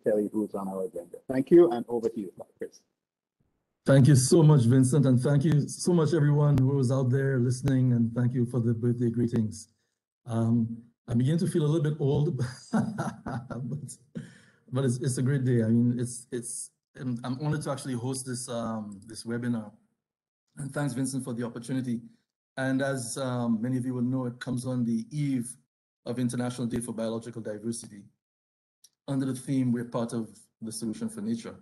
tell you who's on our agenda. Thank you, and over to you, Chris. Thank you so much, Vincent, and thank you so much, everyone who was out there listening, and thank you for the birthday greetings. I begin to feel a little bit old, but it's a great day. I mean, I'm honored to actually host this this webinar, and thanks, Vincent, for the opportunity. And as many of you will know, it comes on the eve of International Day for Biological Diversity. Under the theme, we're part of the solution for nature.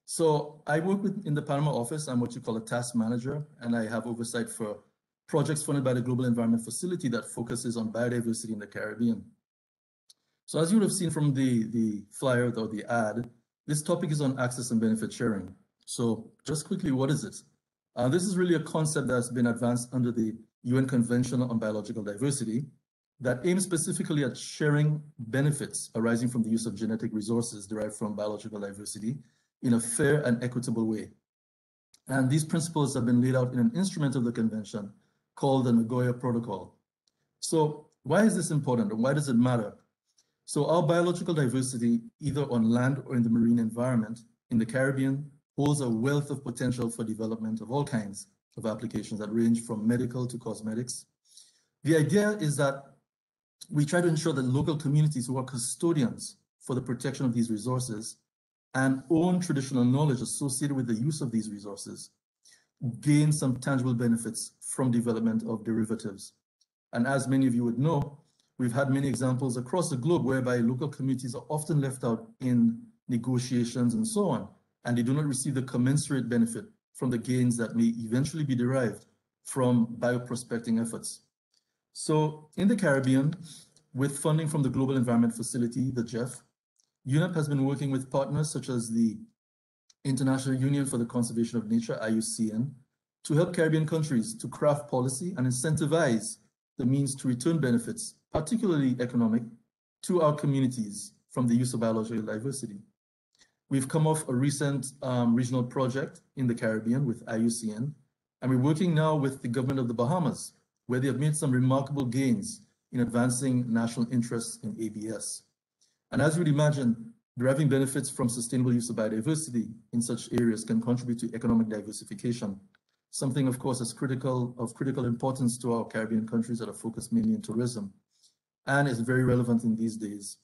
So I work in the Panama office. I'm what you call a task manager, and I have oversight for projects funded by the Global Environment Facility that focuses on biodiversity in the Caribbean. So as you would have seen from the flyer or the ad, this topic is on access and benefit sharing. So just quickly, what is it? This is really a concept that's been advanced under the UN Convention on Biological Diversity that aims specifically at sharing benefits arising from the use of genetic resources derived from biological diversity in a fair and equitable way. And these principles have been laid out in an instrument of the convention called the Nagoya Protocol. So why is this important, and why does it matter? So our biological diversity, either on land or in the marine environment in the Caribbean, holds a wealth of potential for development of all kinds of applications that range from medical to cosmetics. The idea is that we try to ensure that local communities who are custodians for the protection of these resources and own traditional knowledge associated with the use of these resources gain some tangible benefits from development of derivatives. And as many of you would know, we've had many examples across the globe whereby local communities are often left out in negotiations and so on, and they do not receive the commensurate benefit from the gains that may eventually be derived from bioprospecting efforts. So in the Caribbean, with funding from the Global Environment Facility, the GEF, UNEP has been working with partners such as the International Union for the Conservation of Nature, IUCN, to help Caribbean countries to craft policy and incentivize the means to return benefits, particularly economic, to our communities from the use of biological diversity. We've come off a recent regional project in the Caribbean with IUCN, and we're working now with the government of the Bahamas, where they have made some remarkable gains in advancing national interests in ABS. And as you would imagine, deriving benefits from sustainable use of biodiversity in such areas can contribute to economic diversification, something, of course, of critical importance to our Caribbean countries that are focused mainly in tourism, and is very relevant in these days,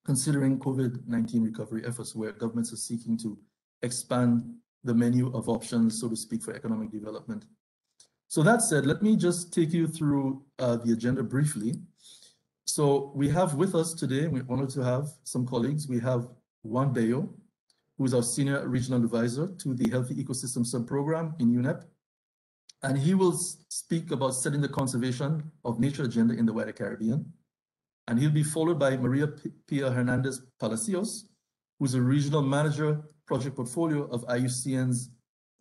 considering COVID-19 recovery efforts where governments are seeking to expand the menu of options, so to speak, for economic development. So that said, let me just take you through the agenda briefly. So we have with us today, we're honored to have some colleagues. We have Juan Bello, who is our Senior Regional Advisor to the Healthy Ecosystem Sub-Program in UNEP. And he will speak about setting the conservation of nature agenda in the wider Caribbean. And he'll be followed by Pia Hernandez Palacios, who's a Regional Manager Project Portfolio of IUCN's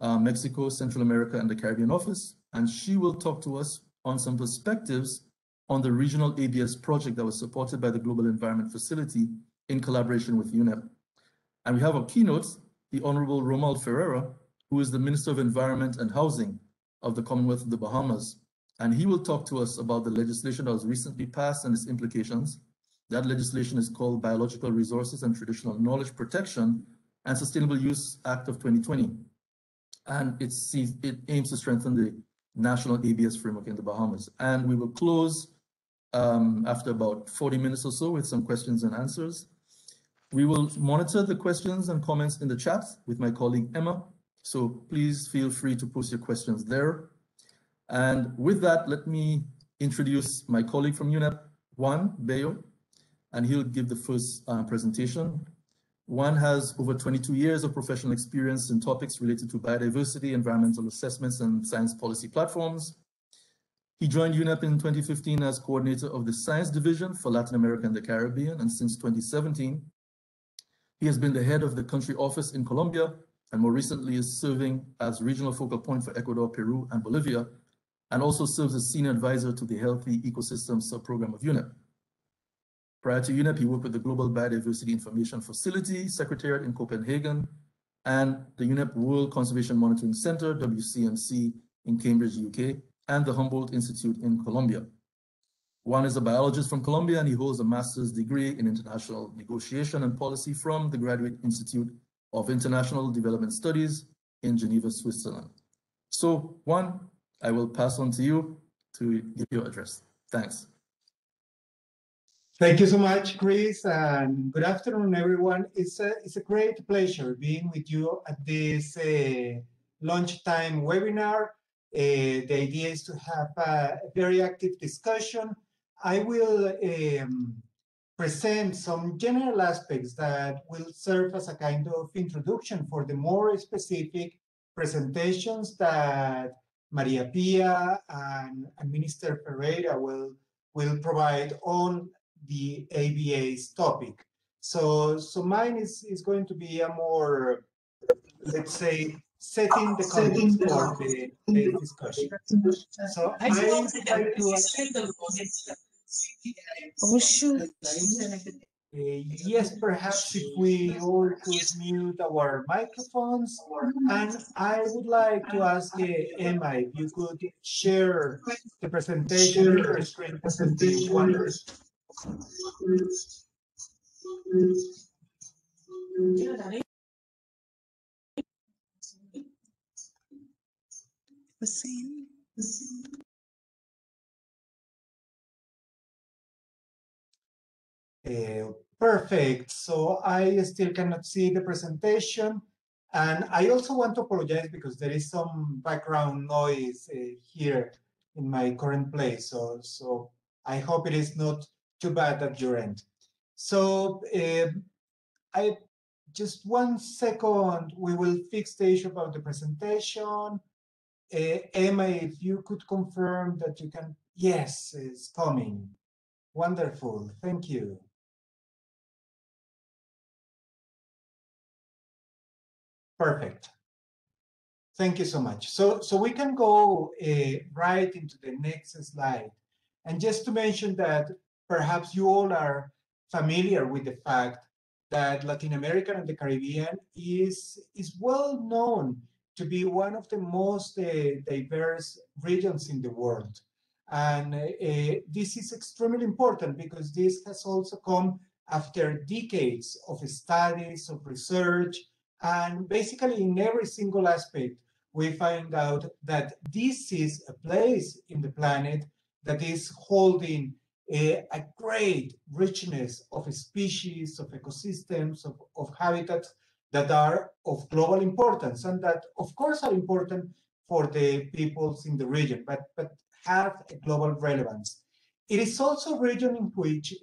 Mexico, Central America, and the Caribbean Office. And she will talk to us on some perspectives on the regional ABS project that was supported by the Global Environment Facility in collaboration with UNEP. And we have a keynote, the Honorable Romauld Ferreira, who is the Minister of Environment and Housing of the Commonwealth of the Bahamas. And he will talk to us about the legislation that was recently passed and its implications. That legislation is called Biological Resources and Traditional Knowledge Protection and Sustainable Use Act of 2020. And it aims to strengthen the national ABS framework in the Bahamas. And we will close after about 40 minutes or so with some questions and answers. We will monitor the questions and comments in the chat with my colleague Emma. So please feel free to post your questions there. And with that, let me introduce my colleague from UNEP, Juan Bello, and he'll give the first presentation. Juan has over 22 years of professional experience in topics related to biodiversity, environmental assessments, and science policy platforms. He joined UNEP in 2015 as coordinator of the Science Division for Latin America and the Caribbean, and since 2017, he has been the head of the country office in Colombia, and more recently is serving as regional focal point for Ecuador, Peru, and Bolivia, and also serves as senior advisor to the Healthy Ecosystem Sub-Program of UNEP. Prior to UNEP, he worked with the Global Biodiversity Information Facility Secretariat in Copenhagen and the UNEP World Conservation Monitoring Center, WCMC, in Cambridge, UK, and the Humboldt Institute in Colombia. Juan is a biologist from Colombia, and he holds a master's degree in international negotiation and policy from the Graduate Institute of International Development Studies in Geneva, Switzerland. So, Juan, I will pass on to you to give your address. Thanks. Thank you so much, Chris, and good afternoon, everyone. It's a great pleasure being with you at this lunchtime webinar. The idea is to have a very active discussion. I will present some general aspects that will serve as a kind of introduction for the more specific presentations that Maria Pia and Minister Ferreira will provide on the ABA's topic. So mine is going to be a more, let's say, setting the context for the discussion. So I would like to yes, perhaps if we all could mute our microphones. And I would like to ask Emma if you could share the presentation in your screen. Perfect. So I still cannot see the presentation. And I also want to apologize because there is some background noise here in my current place. So I hope it is not too bad at your end. So I just 1 second, we will fix the issue about the presentation. Emma, if you could confirm that you can, yes, it's coming. Wonderful, thank you. Perfect. Thank you so much. So we can go right into the next slide. And just to mention that perhaps you all are familiar with the fact that Latin America and the Caribbean is well known to be one of the most diverse regions in the world. And this is extremely important because this has also come after decades of studies, of research, and basically in every single aspect, we find out that this is a place in the planet that is holding a great richness of species, of ecosystems, of habitats that are of global importance and that, of course, are important for the peoples in the region, but have a global relevance. It is also a region in which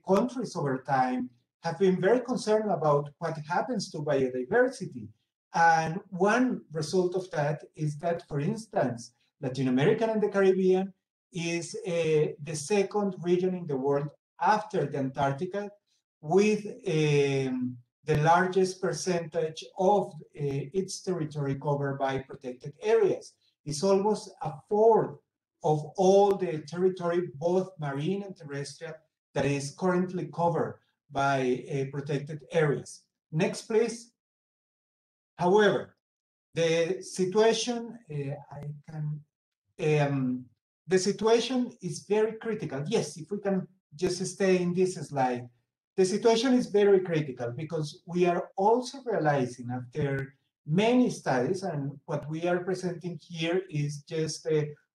countries over time have been very concerned about what happens to biodiversity. And one result of that is that, for instance, Latin America and the Caribbean is the second region in the world after the Antarctica with the largest percentage of its territory covered by protected areas. It's almost a fourth of all the territory, both marine and terrestrial, that is currently covered by protected areas. Next, please. However, the situation, the situation is very critical. Yes, if we can just stay in this slide. The situation is very critical because we are also realizing after many studies, and what we are presenting here is just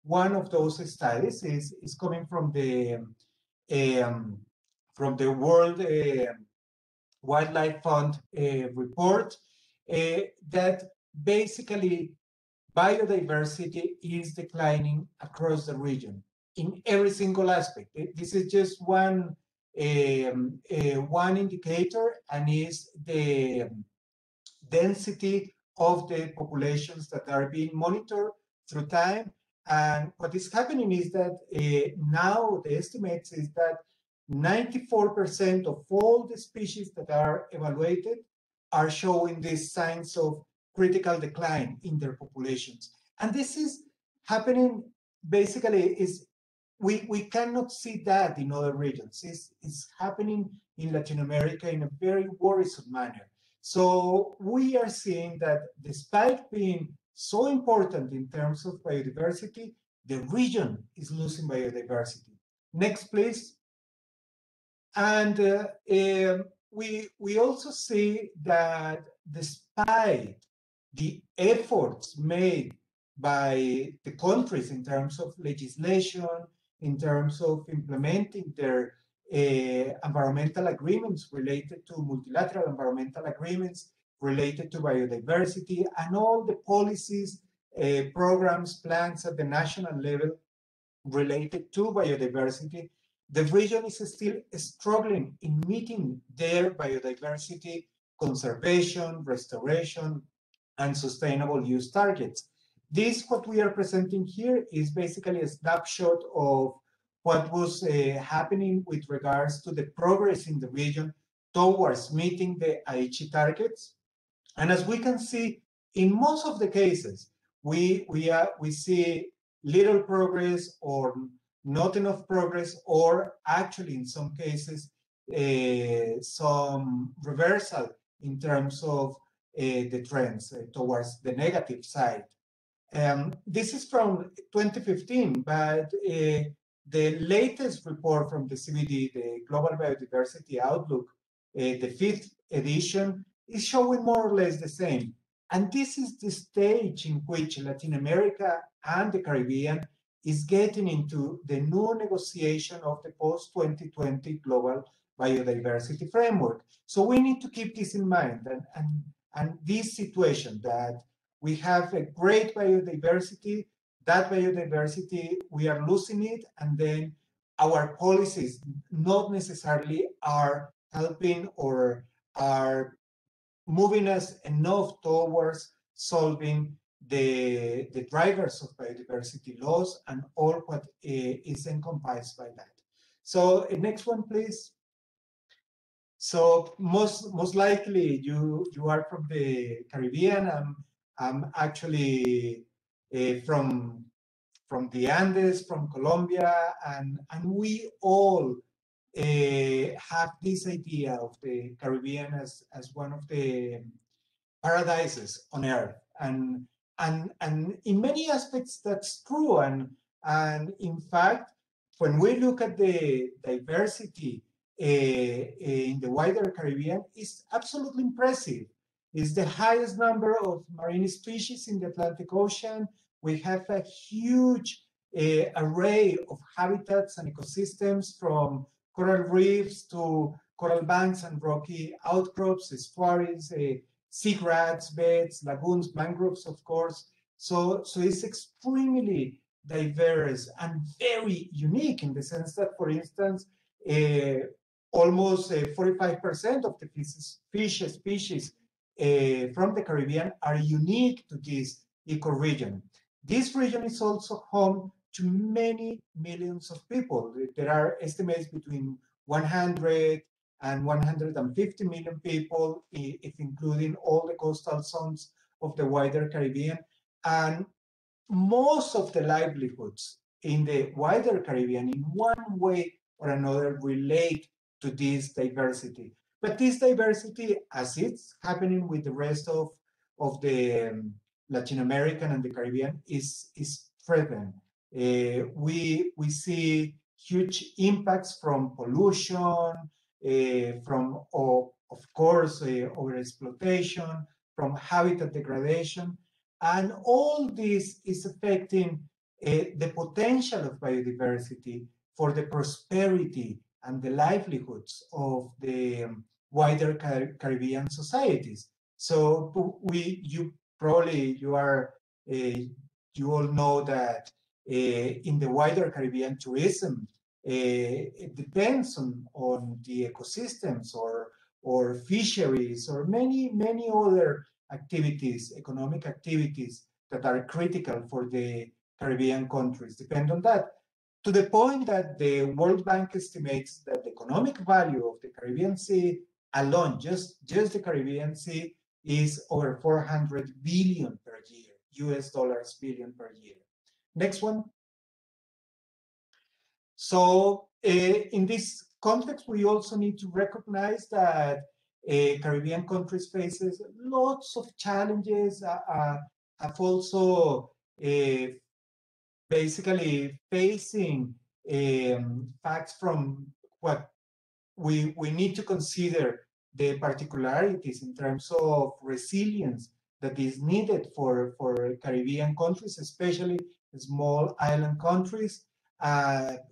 one of those studies, is coming from the World Wildlife Fund report, that basically biodiversity is declining across the region in every single aspect. This is just one indicator, and is the density of the populations that are being monitored through time. And what is happening is that now the estimates is that 94% of all the species that are evaluated are showing these signs of critical decline in their populations. And this is happening, basically, we cannot see that in other regions. It's happening in Latin America in a very worrisome manner. So we are seeing that despite being so important in terms of biodiversity, the region is losing biodiversity. Next, please. And we also see that despite the efforts made by the countries in terms of legislation, in terms of implementing their environmental agreements related to multilateral environmental agreements related to biodiversity, and all the policies, programs, plans at the national level related to biodiversity, the region is still struggling in meeting their biodiversity conservation, restoration, and sustainable use targets. This, what we are presenting here, is basically a snapshot of what was happening with regards to the progress in the region towards meeting the Aichi targets. And as we can see, in most of the cases, we see little progress or not enough progress, or actually in some cases, some reversal in terms of the trends towards the negative side. This is from 2015, but the latest report from the CBD, the Global Biodiversity Outlook, the 5th edition, is showing more or less the same. And this is the stage in which Latin America and the Caribbean is getting into the new negotiation of the post-2020 global biodiversity framework. So we need to keep this in mind, and this situation that we have a great biodiversity, that biodiversity, we are losing it, and then our policies not necessarily are helping or are moving us enough towards solving the drivers of biodiversity loss and all what is encompassed by that. So next one, please. So most likely you are from the Caribbean. I'm actually from the Andes, from Colombia, and we all have this idea of the Caribbean as one of the paradises on earth, and in many aspects that's true, and in fact, when we look at the diversity in the wider Caribbean, it's absolutely impressive. It's the highest number of marine species in the Atlantic Ocean. We have a huge array of habitats and ecosystems, from coral reefs to coral banks and rocky outcrops, estuaries, seagrass beds, lagoons, mangroves, of course. So it's extremely diverse and very unique in the sense that, for instance, almost 45% of the fish species from the Caribbean are unique to this ecoregion. This region is also home to many millions of people. There are estimates between 100 and 150 million people, if including all the coastal zones of the wider Caribbean. And most of the livelihoods in the wider Caribbean, in one way or another, relate to this diversity. But this diversity, as it's happening with the rest of the Latin American and the Caribbean, is threatened. We see huge impacts from pollution, from, of course, overexploitation, from habitat degradation, and all this is affecting the potential of biodiversity for the prosperity and the livelihoods of the wider Caribbean societies. So you all know that in the wider Caribbean, tourism it depends on the ecosystems or fisheries or many other activities, economic activities that are critical for the Caribbean countries depend on that. To the point that the World Bank estimates that the economic value of the Caribbean Sea alone, just the Caribbean Sea, is over 400 billion per year, US dollars billion per year. Next one. So in this context, we also need to recognize that Caribbean countries faces lots of challenges, have also basically facing facts from what we need to consider the particularities in terms of resilience that is needed for Caribbean countries, especially small island countries.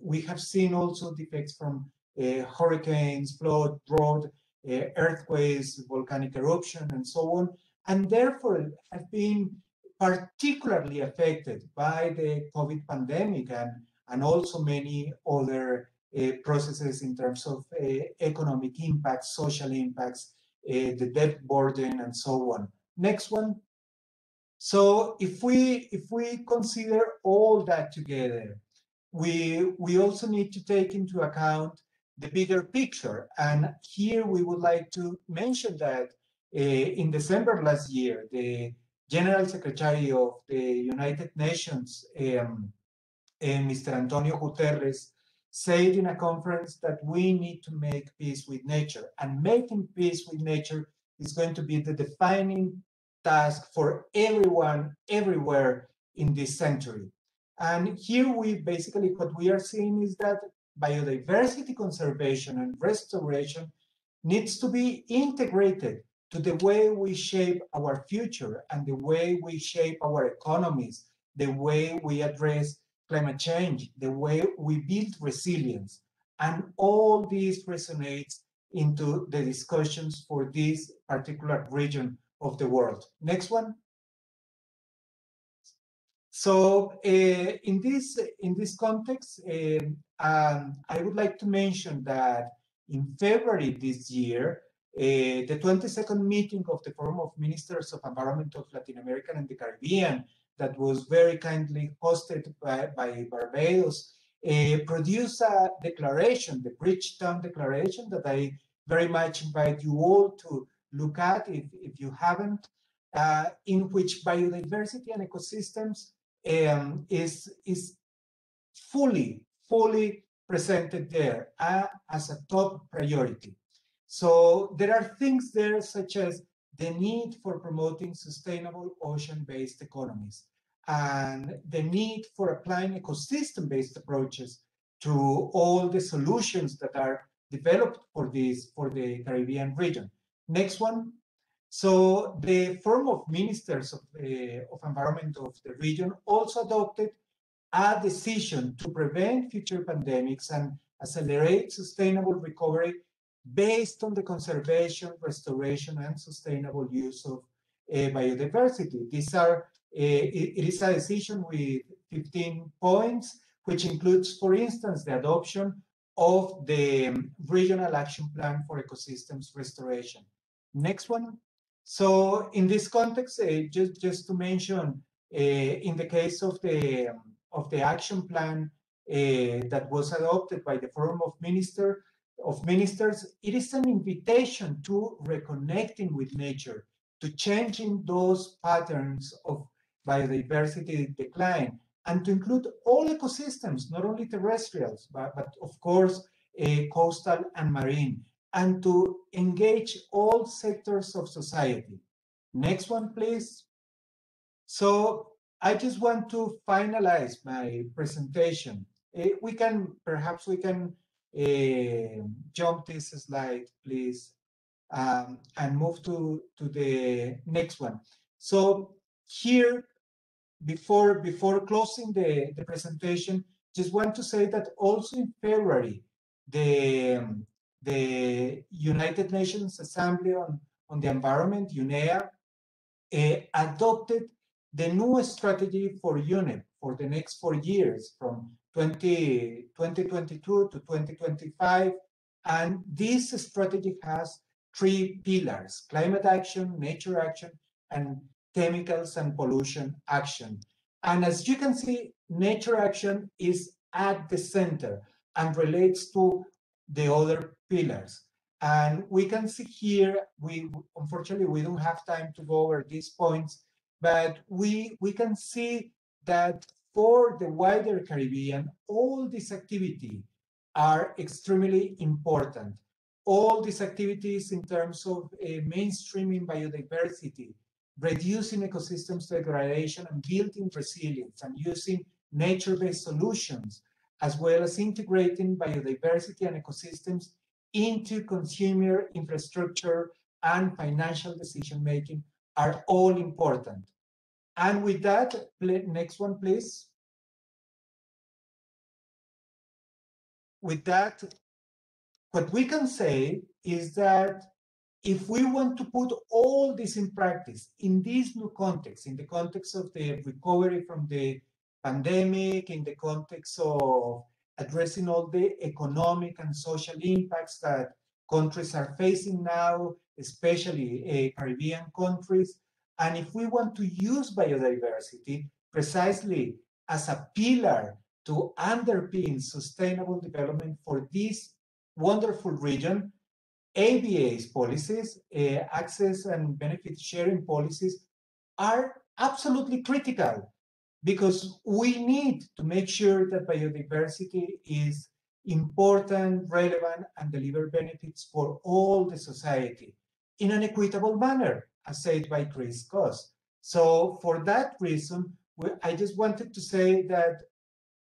We have seen also the effects from hurricanes, flood, drought, earthquakes, volcanic eruption, and so on, and therefore have been particularly affected by the COVID pandemic and also many other processes in terms of economic impacts, social impacts, the debt burden, and so on. Next one. So if we consider all that together, we also need to take into account the bigger picture. And here we would like to mention that in December last year, the General Secretary of the United Nations, Mr. Antonio Guterres, said in a conference that we need to make peace with nature, and making peace with nature is going to be the defining task for everyone, everywhere in this century. And here what we are seeing is that biodiversity conservation and restoration needs to be integrated to the way we shape our future and the way we shape our economies, the way we address climate change, the way we build resilience. And all this resonates into the discussions for this particular region of the world. Next one. So in this context, I would like to mention that in February this year, the 22nd meeting of the Forum of Ministers of Environment of Latin America and the Caribbean, that was very kindly hosted by Barbados, produced a declaration, the Bridgetown Declaration, that I very much invite you all to look at if you haven't, in which biodiversity and ecosystems is fully presented there as a top priority. So there are things there such as the need for promoting sustainable ocean-based economies and the need for applying ecosystem-based approaches to all the solutions that are developed for the Caribbean region. Next one. So the Forum of Ministers of Environment of the region also adopted a decision to prevent future pandemics and accelerate sustainable recovery based on the conservation, restoration, and sustainable use of biodiversity. It is a decision with 15 points, which includes, for instance, the adoption of the Regional Action Plan for Ecosystems Restoration. Next one. So in this context, just to mention, in the case of the action plan that was adopted by the Forum of Ministers, it is an invitation to reconnecting with nature, to changing those patterns of biodiversity decline, and to include all ecosystems, not only terrestrials, but of course, coastal and marine, and to engage all sectors of society. Next one, please. So I just want to finalize my presentation. Perhaps we can jump this slide, please, and move to the next one. So here, before closing the presentation, just want to say that also in February, the United Nations Assembly on the Environment, UNEP, adopted the new strategy for UNEP for the next 4 years, from 2022 to 2025. And this strategy has 3 pillars: climate action, nature action, and chemicals and pollution action. And as you can see, nature action is at the center and relates to the other pillars. And we can see here, unfortunately, we don't have time to go over these points, but we can see that for the wider Caribbean, all these activities are extremely important. All these activities in terms of mainstreaming biodiversity, reducing ecosystems degradation and building resilience, and using nature-based solutions, as well as integrating biodiversity and ecosystems into consumer infrastructure and financial decision-making are all important. And with that, next one, please. With that, what we can say is that if we want to put all this in practice in this new context, in the context of the recovery from the pandemic, in the context of addressing all the economic and social impacts that countries are facing now, especially Caribbean countries, and if we want to use biodiversity precisely as a pillar to underpin sustainable development for this wonderful region, ABA's policies, access and benefit sharing policies, are absolutely critical because we need to make sure that biodiversity is important, relevant, and deliver benefits for all the society in an equitable manner, as said by Chris Koss. So for that reason, I just wanted to say that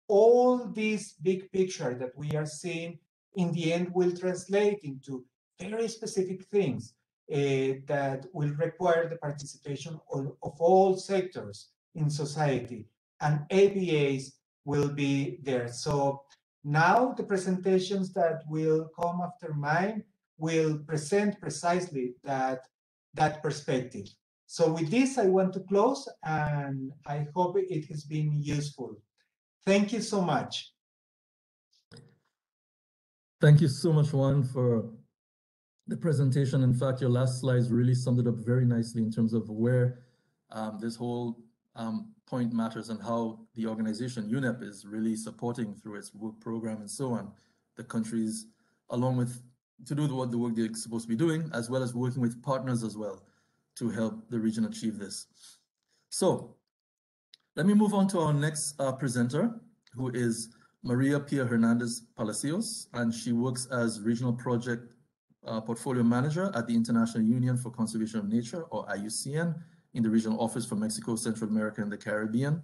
all this big picture that we are seeing in the end will translate into very specific things that will require the participation of all sectors in society, and ABAs will be there. So now the presentations that will come after mine will present precisely that perspective. So with this, I want to close, and I hope it has been useful. Thank you so much. Thank you so much, Juan, for the presentation. In fact, your last slides really summed it up very nicely in terms of where this whole point matters and how the organization UNEP is really supporting through its work program and so on, the countries, along with to do the work they're supposed to be doing, as well as working with partners as well to help the region achieve this. So let me move on to our next presenter, who is Pia Hernandez Palacios, and she works as Regional Project Portfolio Manager at the International Union for Conservation of Nature, or IUCN, in the Regional Office for Mexico, Central America, and the Caribbean,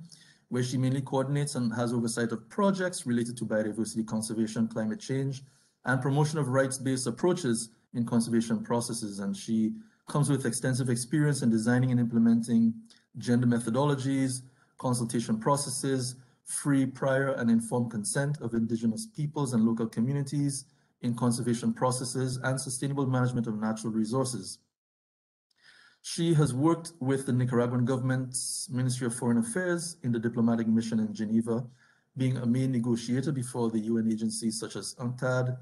where she mainly coordinates and has oversight of projects related to biodiversity conservation, climate change, and promotion of rights-based approaches in conservation processes. And she comes with extensive experience in designing and implementing gender methodologies, consultation processes, free, prior, and informed consent of indigenous peoples and local communities in conservation processes, and sustainable management of natural resources. She has worked with the Nicaraguan government's Ministry of Foreign Affairs in the diplomatic mission in Geneva, being a main negotiator before the UN agencies such as UNCTAD,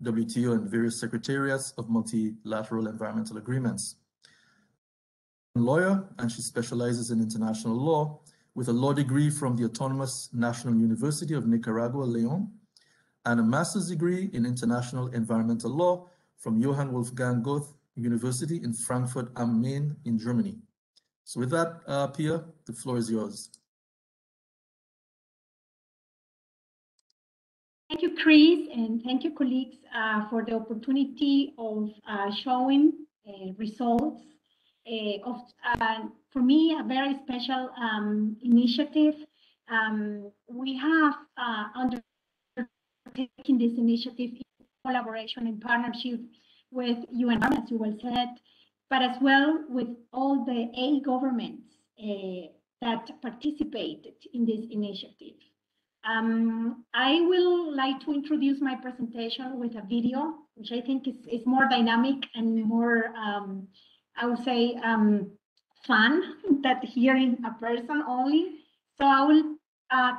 WTO, and various secretariats of multilateral environmental agreements. A lawyer, and she specializes in international law with a law degree from the Autonomous National University of Nicaragua, León, and a master's degree in international environmental law from Johann Wolfgang Goethe University in Frankfurt am Main in Germany. So with that, Pia, the floor is yours. Thank you, Chris, and thank you, colleagues, for the opportunity of showing results of, for me, a very special initiative. We have undertaken this initiative in collaboration and partnership with UN, as you well said, but as well with all the 8 governments that participated in this initiative. I will like to introduce my presentation with a video, which I think is more dynamic and more, I would say, fun than hearing a person only. So I will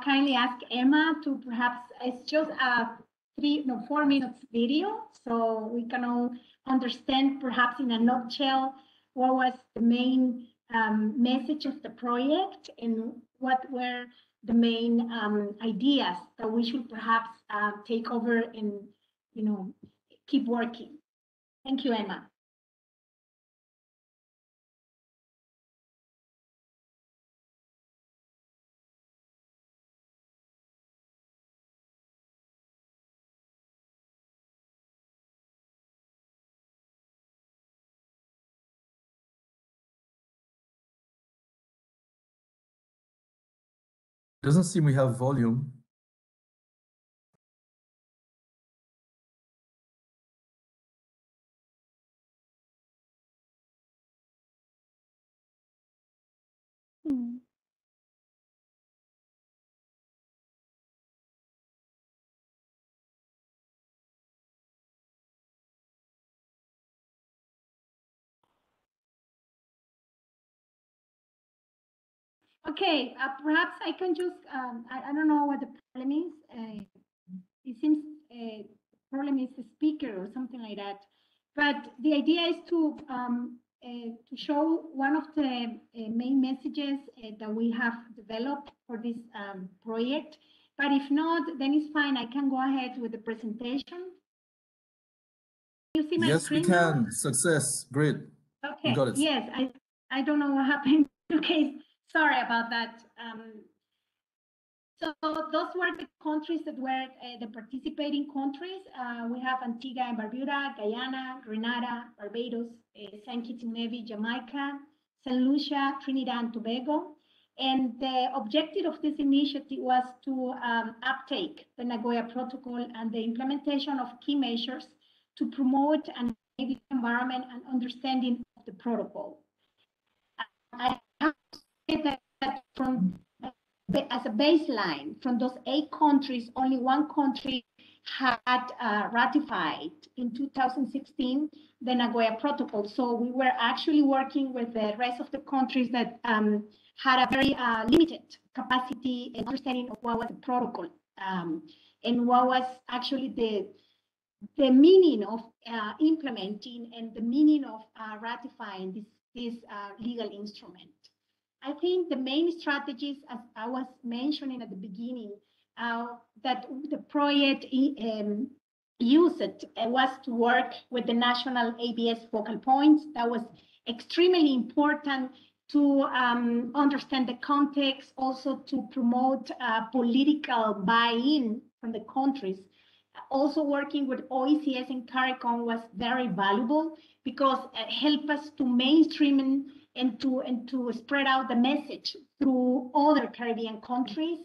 kindly ask Emma to perhaps, it's just a 4 minutes video, so we can all understand perhaps in a nutshell what was the main message of the project and what were the main ideas that we should perhaps take over and, keep working. Thank you, Emma. Doesn't seem we have volume. Okay, perhaps I can just, I don't know what the problem is. It seems problem is the speaker or something like that. But the idea is to show one of the main messages that we have developed for this project. But if not, then it's fine. I can go ahead with the presentation. You see my Yes, we screen now? can. Success. Great. We Okay. got it. Yes, I don't know what happened. Okay, sorry about that. So those were the countries that were the participating countries. We have Antigua and Barbuda, Guyana, Grenada, Barbados, St. Kitts and Nevis, Jamaica, St. Lucia, Trinidad and Tobago. And the objective of this initiative was to uptake the Nagoya Protocol and the implementation of key measures to promote an environment and understanding of the protocol. I have to say that from as a baseline, from those 8 countries, only 1 country had ratified in 2016 the Nagoya Protocol. So we were actually working with the rest of the countries that had a very limited capacity and understanding of what was the protocol and what was actually the meaning of implementing and the meaning of ratifying this legal instrument. I think the main strategies, as I was mentioning at the beginning, that the project used was to work with the national ABS focal points. That was extremely important to understand the context, also to promote political buy-in from the countries. Also working with OECS and CARICOM was very valuable because it helped us to mainstream and to spread out the message through other Caribbean countries.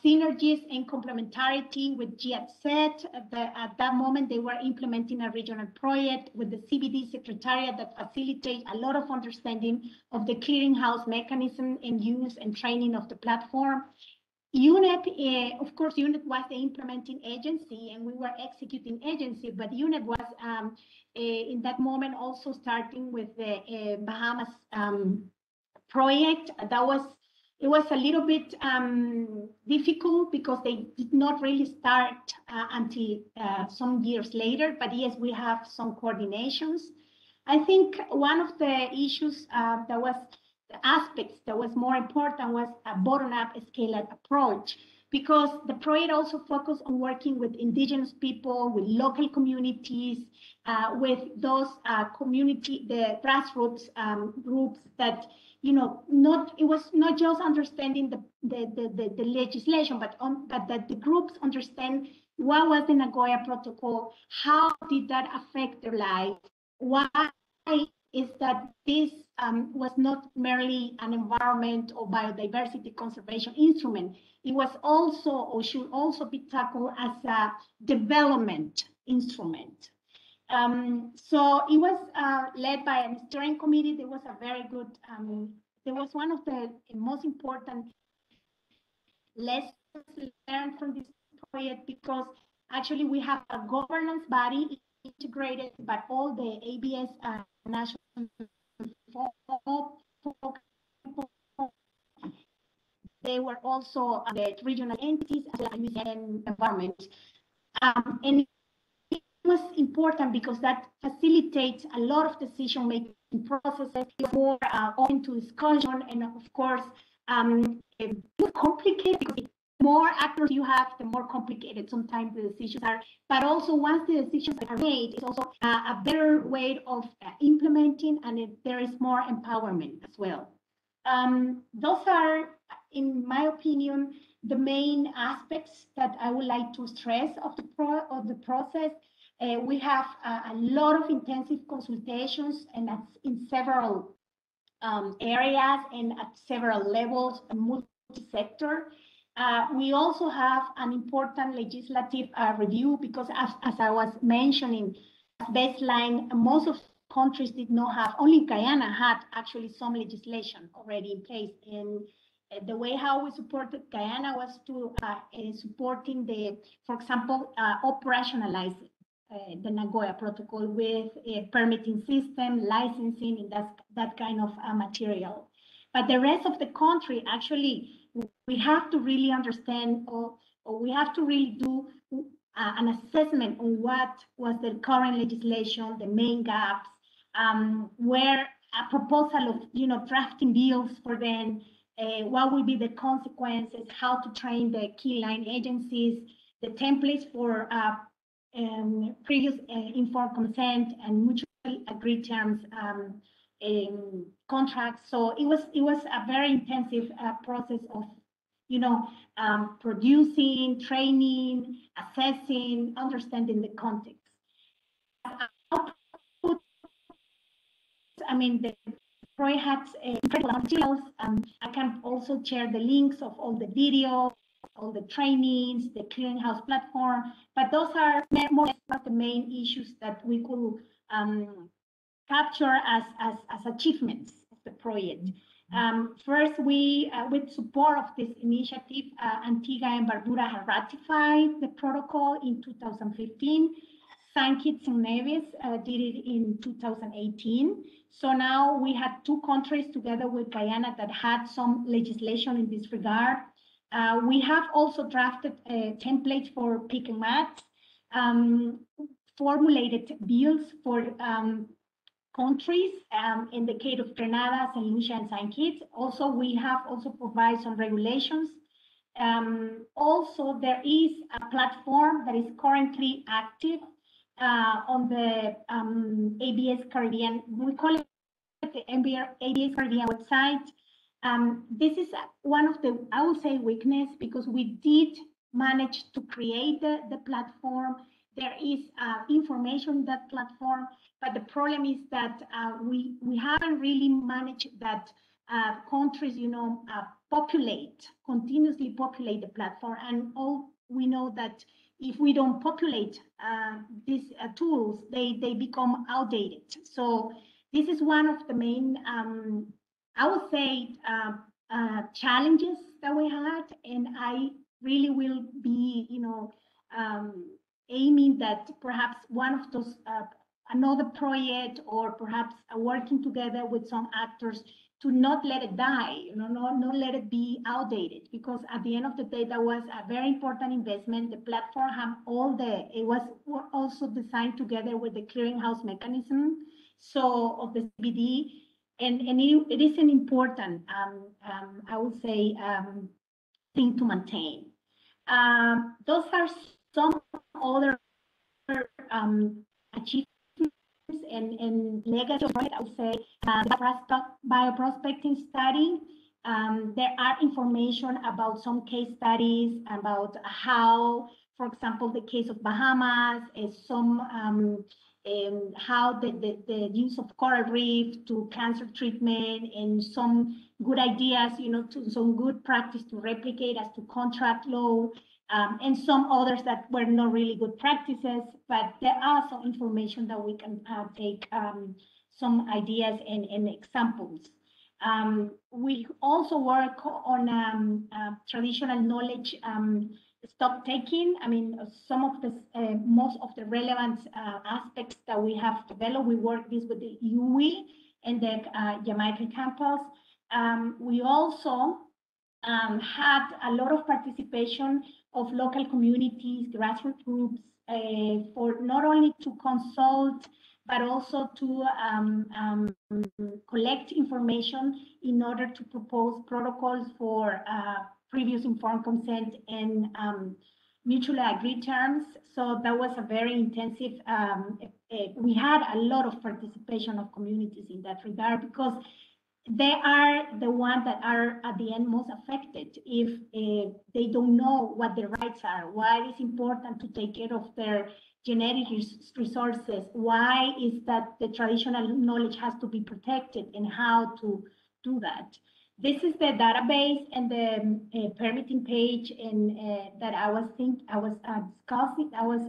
Synergies and complementarity with GIZ. At that moment, they were implementing a regional project with the CBD Secretariat that facilitates a lot of understanding of the clearinghouse mechanism and use and training of the platform. UNEP, of course, UNEP was the implementing agency and we were executing agency, but UNEP was in that moment also starting with the Bahamas project. It was a little bit difficult because they did not really start until some years later, but yes, we have some coordinations. I think one of the issues that was the aspects that was more important was a bottom-up scale-up approach, because the project also focused on working with indigenous people, with local communities, with those the grassroots groups that, you know, it was not just understanding the legislation, but that the groups understand what was the Nagoya Protocol, how did that affect their life, why is that this was not merely an environment or biodiversity conservation instrument. It was also, or should also be tackled as a development instrument. So it was led by a steering committee. There was a very good, there was one of the most important lessons learned from this project, because actually we have a governance body integrated by all the ABS national they were also the regional entities as well as IUCN environment. And it was important because that facilitates a lot of decision-making processes, more open to discussion, and of course, it's complicated because the more actors you have, the more complicated sometimes the decisions are. But also, once the decisions are made, it's also a better way of implementing, and there is more empowerment as well. Those are, in my opinion, the main aspects that I would like to stress of the process. We have a lot of intensive consultations, and that's in several areas and at several levels, multi-sector. We also have an important legislative review, because as I was mentioning, as baseline, most of countries did not have, only Guyana had actually some legislation already in place. And the way how we supported Guyana was to supporting for example, operationalizing the Nagoya Protocol with a permitting system, licensing, and that kind of material. But the rest of the country, actually, we have to really understand, or we have to really do an assessment on what was the current legislation, the main gaps, where a proposal of drafting bills for them, what will be the consequences, how to train the key line agencies, the templates for previous informed consent and mutually agreed terms contracts. So it was a very intensive process of producing, training, assessing, understanding the context. I mean, the project has incredible materials. I can also share the links of all the videos, all the trainings, the clearinghouse platform, but those are more or less the main issues that we could capture as achievements of the project. First, we, with support of this initiative, Antigua and Barbuda have ratified the protocol in 2015. St. Kitts and Nevis did it in 2018. So now we have two countries together with Guyana that had some legislation in this regard. We have also drafted templates for pick and match, formulated bills for countries in the case of Grenada, St. Lucia, and St. Kitts. Also, we have also provided some regulations. Also, there is a platform that is currently active on the ABS Caribbean. We call it the ABS Caribbean website. This is one of the, I would say, weakness, because we did manage to create the platform. There is information in that platform, but the problem is that we haven't really managed that countries, continuously populate the platform. And all we know that if we don't populate these tools, they become outdated. So this is one of the main, I would say, challenges that we had, and I really will be, aiming that perhaps one of those, another project, or perhaps working together with some actors to not let it die, not let it be outdated, because at the end of the day, that was a very important investment. The platform had it was also designed together with the clearinghouse mechanism, so of the CBD, and it is an important, I would say, thing to maintain. Those are some other achievements and legacy, I would say, the bioprospecting study. There are information about some case studies about how, for example, the case of Bahamas is how the use of coral reef to cancer treatment, and some good ideas, some good practice to replicate as to contract law, and some others that were not really good practices, but there are some information that we can take some ideas and examples. We also work on traditional knowledge stock taking. I mean, some of the most of the relevant aspects that we have developed, we work this with the UWI and the Jamaican campus. We also had a lot of participation of local communities, grassroots groups, for not only to consult, but also to collect information in order to propose protocols for previous informed consent and mutually agreed terms. So that was a very intensive, we had a lot of participation of communities in that regard, because they are the ones that are at the end most affected if they don't know what their rights are, why it's important to take care of their genetic resources, why is that the traditional knowledge has to be protected, and how to do that. This is the database and the permitting page, and that I was discussing. I was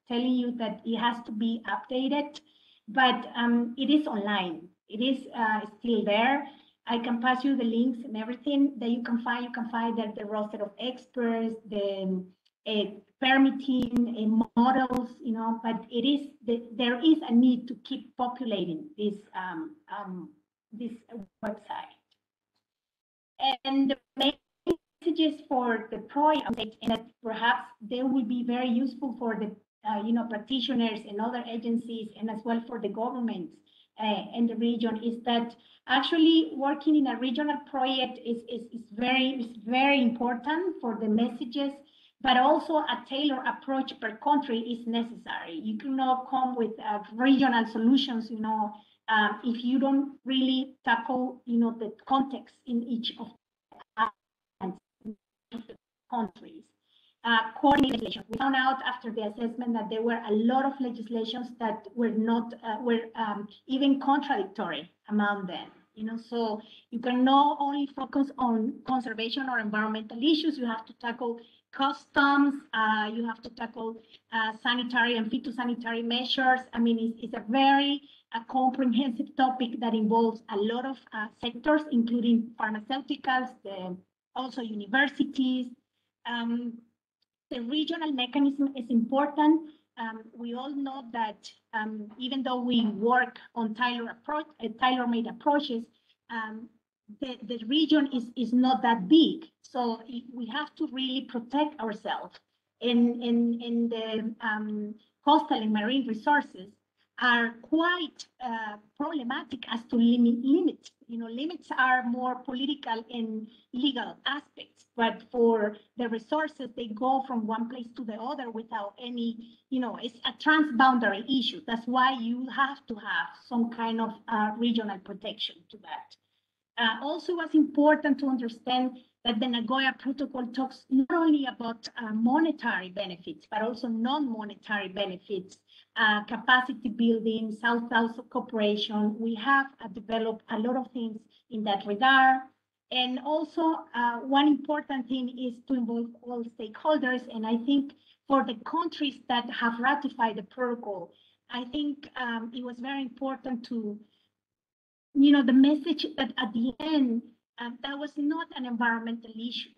telling you that it has to be updated, but it is online. It is still there. I can pass you the links and everything that you can find. You can find that the roster of experts, the permitting models, but it is there is a need to keep populating this this website. And the messages for the project, and that perhaps they will be very useful for the practitioners and other agencies, and as well for the governments in the region, is that actually working in a regional project is very important for the messages, but also a tailored approach per country is necessary. You cannot come with regional solutions, if you don't really tackle, the context in each of the countries. Coordinated legislation. We found out after the assessment that there were a lot of legislations that were not even contradictory among them. So you can not only focus on conservation or environmental issues. You have to tackle customs. You have to tackle sanitary and phytosanitary measures. I mean, it's a very comprehensive topic that involves a lot of sectors, including pharmaceuticals, also universities. The regional mechanism is important. We all know that even though we work on tailor-made approaches, the region is not that big. So we have to really protect ourselves. In the coastal and marine resources are quite problematic as to limits. Limits are more political and legal aspects, but for the resources, they go from one place to the other without any, it's a transboundary issue. That's why you have to have some kind of regional protection to that. Also, was important to understand that the Nagoya Protocol talks not only about monetary benefits, but also non-monetary benefits, capacity building, South-South cooperation. We have developed a lot of things in that regard. And also, one important thing is to involve all stakeholders. And I think for the countries that have ratified the protocol, I think it was very important to, the message that at the end, that was not an environmental issue.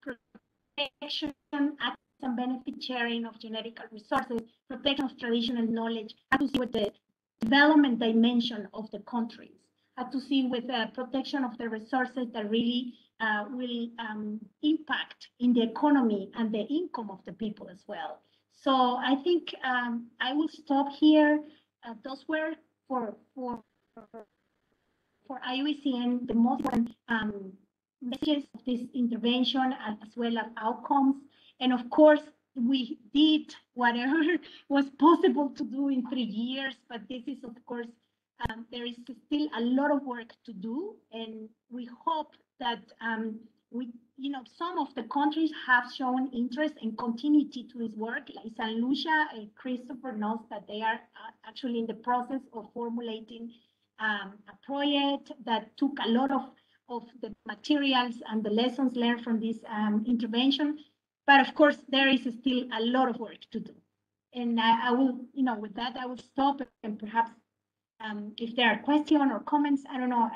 Protection, access and benefit sharing of genetic resources, protection of traditional knowledge, had to see with the development dimension of the countries, had to see with the protection of the resources that really will impact in the economy and the income of the people as well. So I think I will stop here. Those were for IUCN, the most important messages of this intervention, as well as outcomes. And of course, we did whatever was possible to do in 3 years, but this is, of course, there is still a lot of work to do. And we hope that some of the countries have shown interest and continuity to this work. Like St. Lucia and Christopher knows that they are actually in the process of formulating a project that took a lot of the materials and the lessons learned from this intervention. But of course, there is still a lot of work to do. And I will, with that, I will stop, and perhaps if there are questions or comments, I don't know,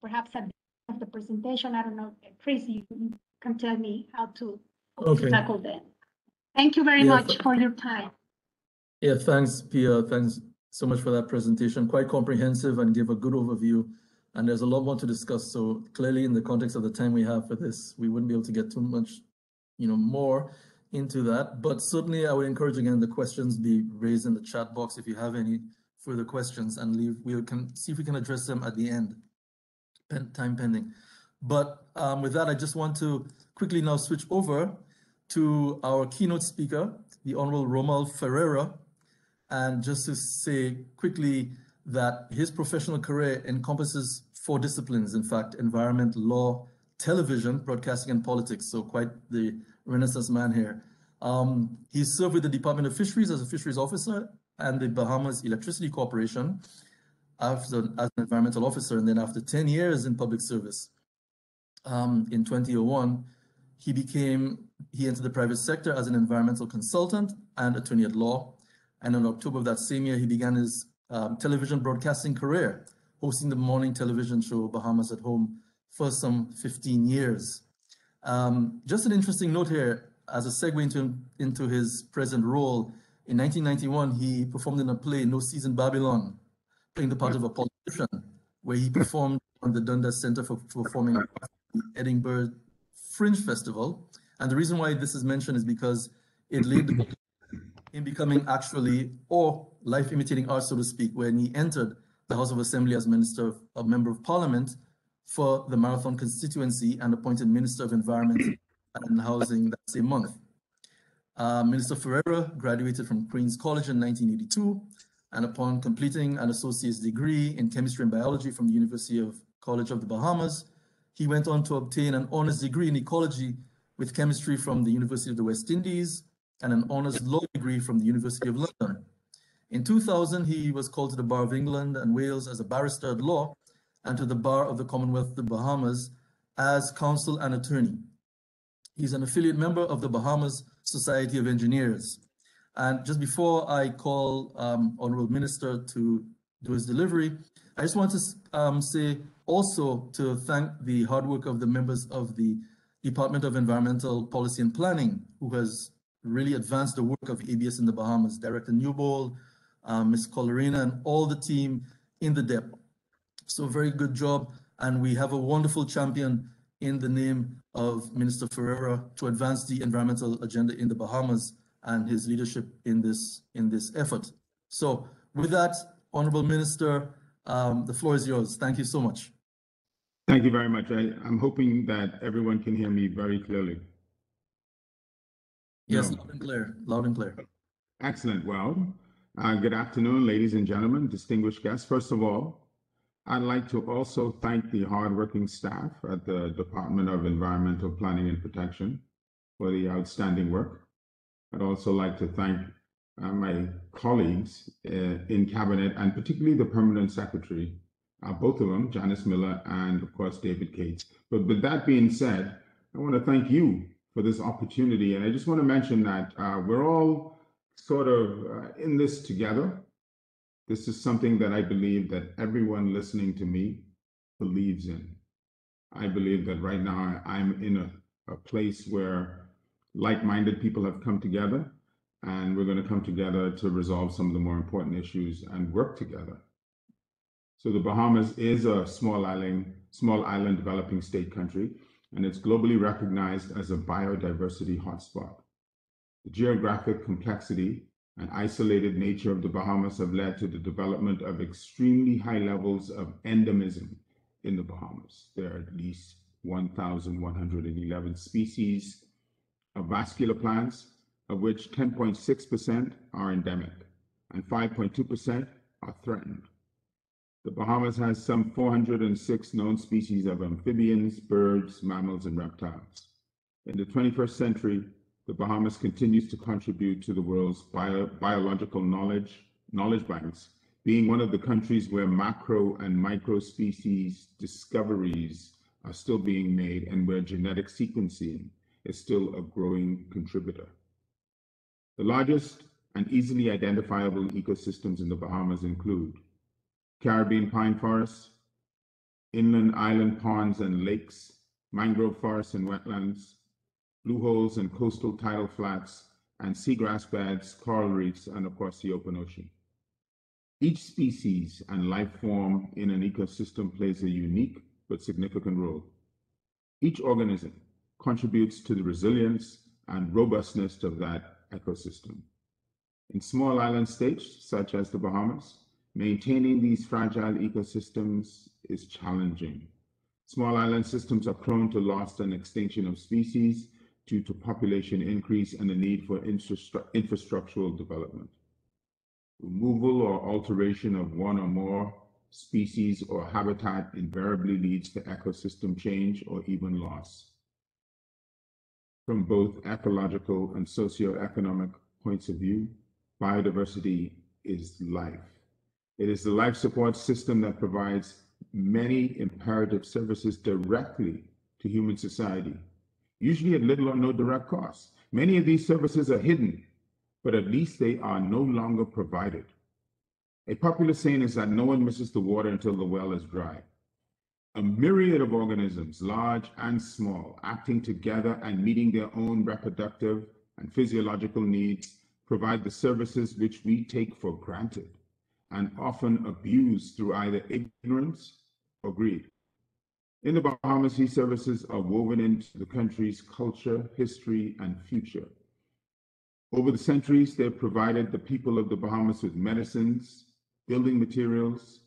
perhaps at the end of the presentation, I don't know, Chris, you can tell me how to tackle that. Thank you very much for your time. Yeah, thanks, Pia. Thanks so much for that presentation. Quite comprehensive and give a good overview. And there's a lot more to discuss. So clearly, in the context of the time we have for this, we wouldn't be able to get too much, more into that. But certainly, I would encourage again the questions be raised in the chat box if you have any further questions, and we can see if we can address them at the end, time pending. But with that, I just want to quickly now switch over to our keynote speaker, the Honorable Romauld Ferreira. And just to say quickly that his professional career encompasses 4 disciplines, in fact: environment, law, television, broadcasting, and politics. So quite the Renaissance man here. He served with the Department of Fisheries as a fisheries officer and the Bahamas Electricity Corporation as an environmental officer. And then after 10 years in public service, in 2001, he entered the private sector as an environmental consultant and attorney at law. And in October of that same year, he began his television broadcasting career, hosting the morning television show Bahamas at Home for some 15 years. Just an interesting note here, as a segue into his present role, in 1991, he performed in a play, No Season Babylon, playing the part of a politician. where he performed on the Dundas Center for Performing Arts at the Edinburgh Fringe Festival. And the reason why this is mentioned is because it laid the in becoming actually, or life imitating art, so to speak, when he entered the House of Assembly as a member of Parliament for the Marathon constituency and appointed Minister of Environment and Housing that same month. Minister Ferreira graduated from Queen's College in 1982, and upon completing an associate's degree in chemistry and biology from the University of College of the Bahamas, he went on to obtain an honors degree in ecology with chemistry from the University of the West Indies and an honors law degree from the University of London. In 2000, he was called to the Bar of England and Wales as a barrister at law and to the Bar of the Commonwealth of the Bahamas as counsel and attorney. He's an affiliate member of the Bahamas Society of Engineers. And just before I call Honorable Minister to do his delivery, I just want to say also to thank the hard work of the members of the Department of Environmental Policy and Planning, who has really advanced the work of ABS in the Bahamas, Director Newbold, Ms. Colorina, and all the team in the depot. So very good job. And we have a wonderful champion in the name of Minister Ferreira to advance the environmental agenda in the Bahamas and his leadership in this effort. So with that, Honorable Minister, the floor is yours. Thank you so much. Thank you very much. I'm hoping that everyone can hear me very clearly. Yes, No. loud and clear, loud and clear. Excellent. Well, good afternoon, ladies and gentlemen, distinguished guests. First of all, I'd like to also thank the hardworking staff at the Department of Environmental Planning and Protection for the outstanding work. I'd also like to thank my colleagues in Cabinet, and particularly the Permanent Secretary, both of them, Janice Miller and, of course, David Cates. But with that being said, I want to thank you for this opportunity. And I just want to mention that we're all sort of in this together. This is something that I believe that everyone listening to me believes in. I believe that right now I'm in a place where like-minded people have come together, and we're going to come together to resolve some of the more important issues and work together. So the Bahamas is a small island developing state country, and it's globally recognized as a biodiversity hotspot. The geographic complexity and isolated nature of the Bahamas have led to the development of extremely high levels of endemism in the Bahamas. There are at least 1,111 species of vascular plants, of which 10.6% are endemic and 5.2% are threatened. The Bahamas has some 406 known species of amphibians, birds, mammals, and reptiles. In the 21st century, the Bahamas continues to contribute to the world's biological knowledge banks, being one of the countries where macro and micro species discoveries are still being made and where genetic sequencing is still a growing contributor. The largest and easily identifiable ecosystems in the Bahamas include Caribbean pine forests, inland island ponds and lakes, mangrove forests and wetlands, blue holes and coastal tidal flats, and seagrass beds, coral reefs, and of course the open ocean. Each species and life form in an ecosystem plays a unique but significant role. Each organism contributes to the resilience and robustness of that ecosystem. In small island states such as the Bahamas, maintaining these fragile ecosystems is challenging. Small island systems are prone to loss and extinction of species due to population increase and the need for infrastructural development. Removal or alteration of one or more species or habitat invariably leads to ecosystem change or even loss. From both ecological and socioeconomic points of view, biodiversity is life. It is the life support system that provides many imperative services directly to human society, usually at little or no direct cost. Many of these services are hidden, but at least they are no longer provided. A popular saying is that no one misses the water until the well is dry. A myriad of organisms, large and small, acting together and meeting their own reproductive and physiological needs, provide the services which we take for granted and often abuse through either ignorance or greed. In the Bahamas, these services are woven into the country's culture, history, and future. Over the centuries, they've provided the people of the Bahamas with medicines, building materials,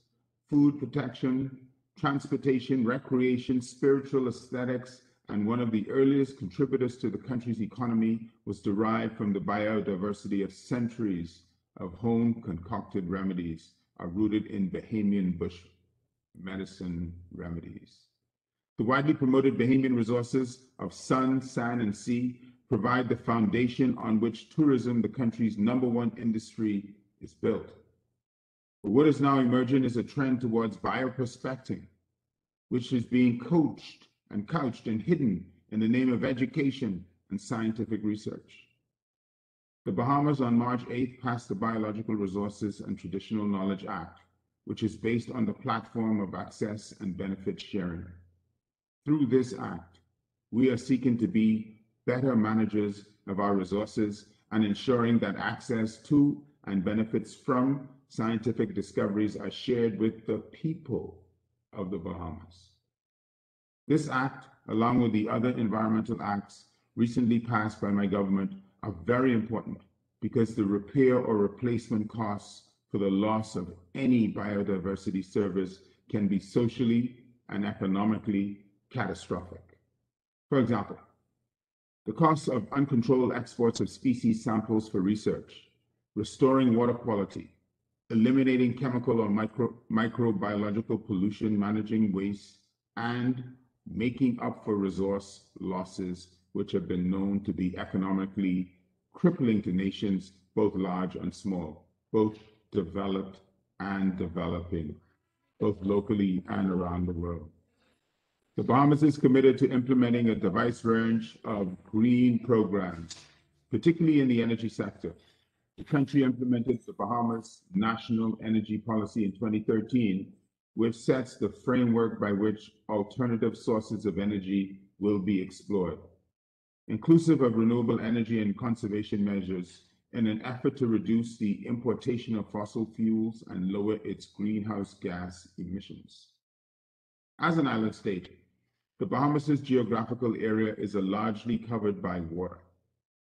food protection, transportation, recreation, spiritual aesthetics, and one of the earliest contributors to the country's economy was derived from the biodiversity of centuries of home-concocted remedies are rooted in Bahamian bush medicine remedies. The widely promoted Bahamian resources of sun, sand, and sea provide the foundation on which tourism, the country's #1 industry, is built. But what is now emerging is a trend towards bioprospecting, which is being coached and couched and hidden in the name of education and scientific research. The Bahamas on March 8th passed the Biological Resources and Traditional Knowledge Act, which is based on the platform of access and benefit sharing. Through this act, we are seeking to be better managers of our resources and ensuring that access to and benefits from scientific discoveries are shared with the people of the Bahamas. This act, along with the other environmental acts recently passed by my government, are very important because the repair or replacement costs for the loss of any biodiversity service can be socially and economically catastrophic. For example, the cost of uncontrolled exports of species samples for research, restoring water quality, eliminating chemical or microbiological pollution, managing waste, and making up for resource losses, which have been known to be economically crippling to nations both large and small, both developed and developing, both locally and around the world. The Bahamas is committed to implementing a diverse range of green programs, particularly in the energy sector. The country implemented the Bahamas National Energy Policy in 2013, which sets the framework by which alternative sources of energy will be explored, inclusive of renewable energy and conservation measures, in an effort to reduce the importation of fossil fuels and lower its greenhouse gas emissions. As an island state, the Bahamas' geographical area is largely covered by water.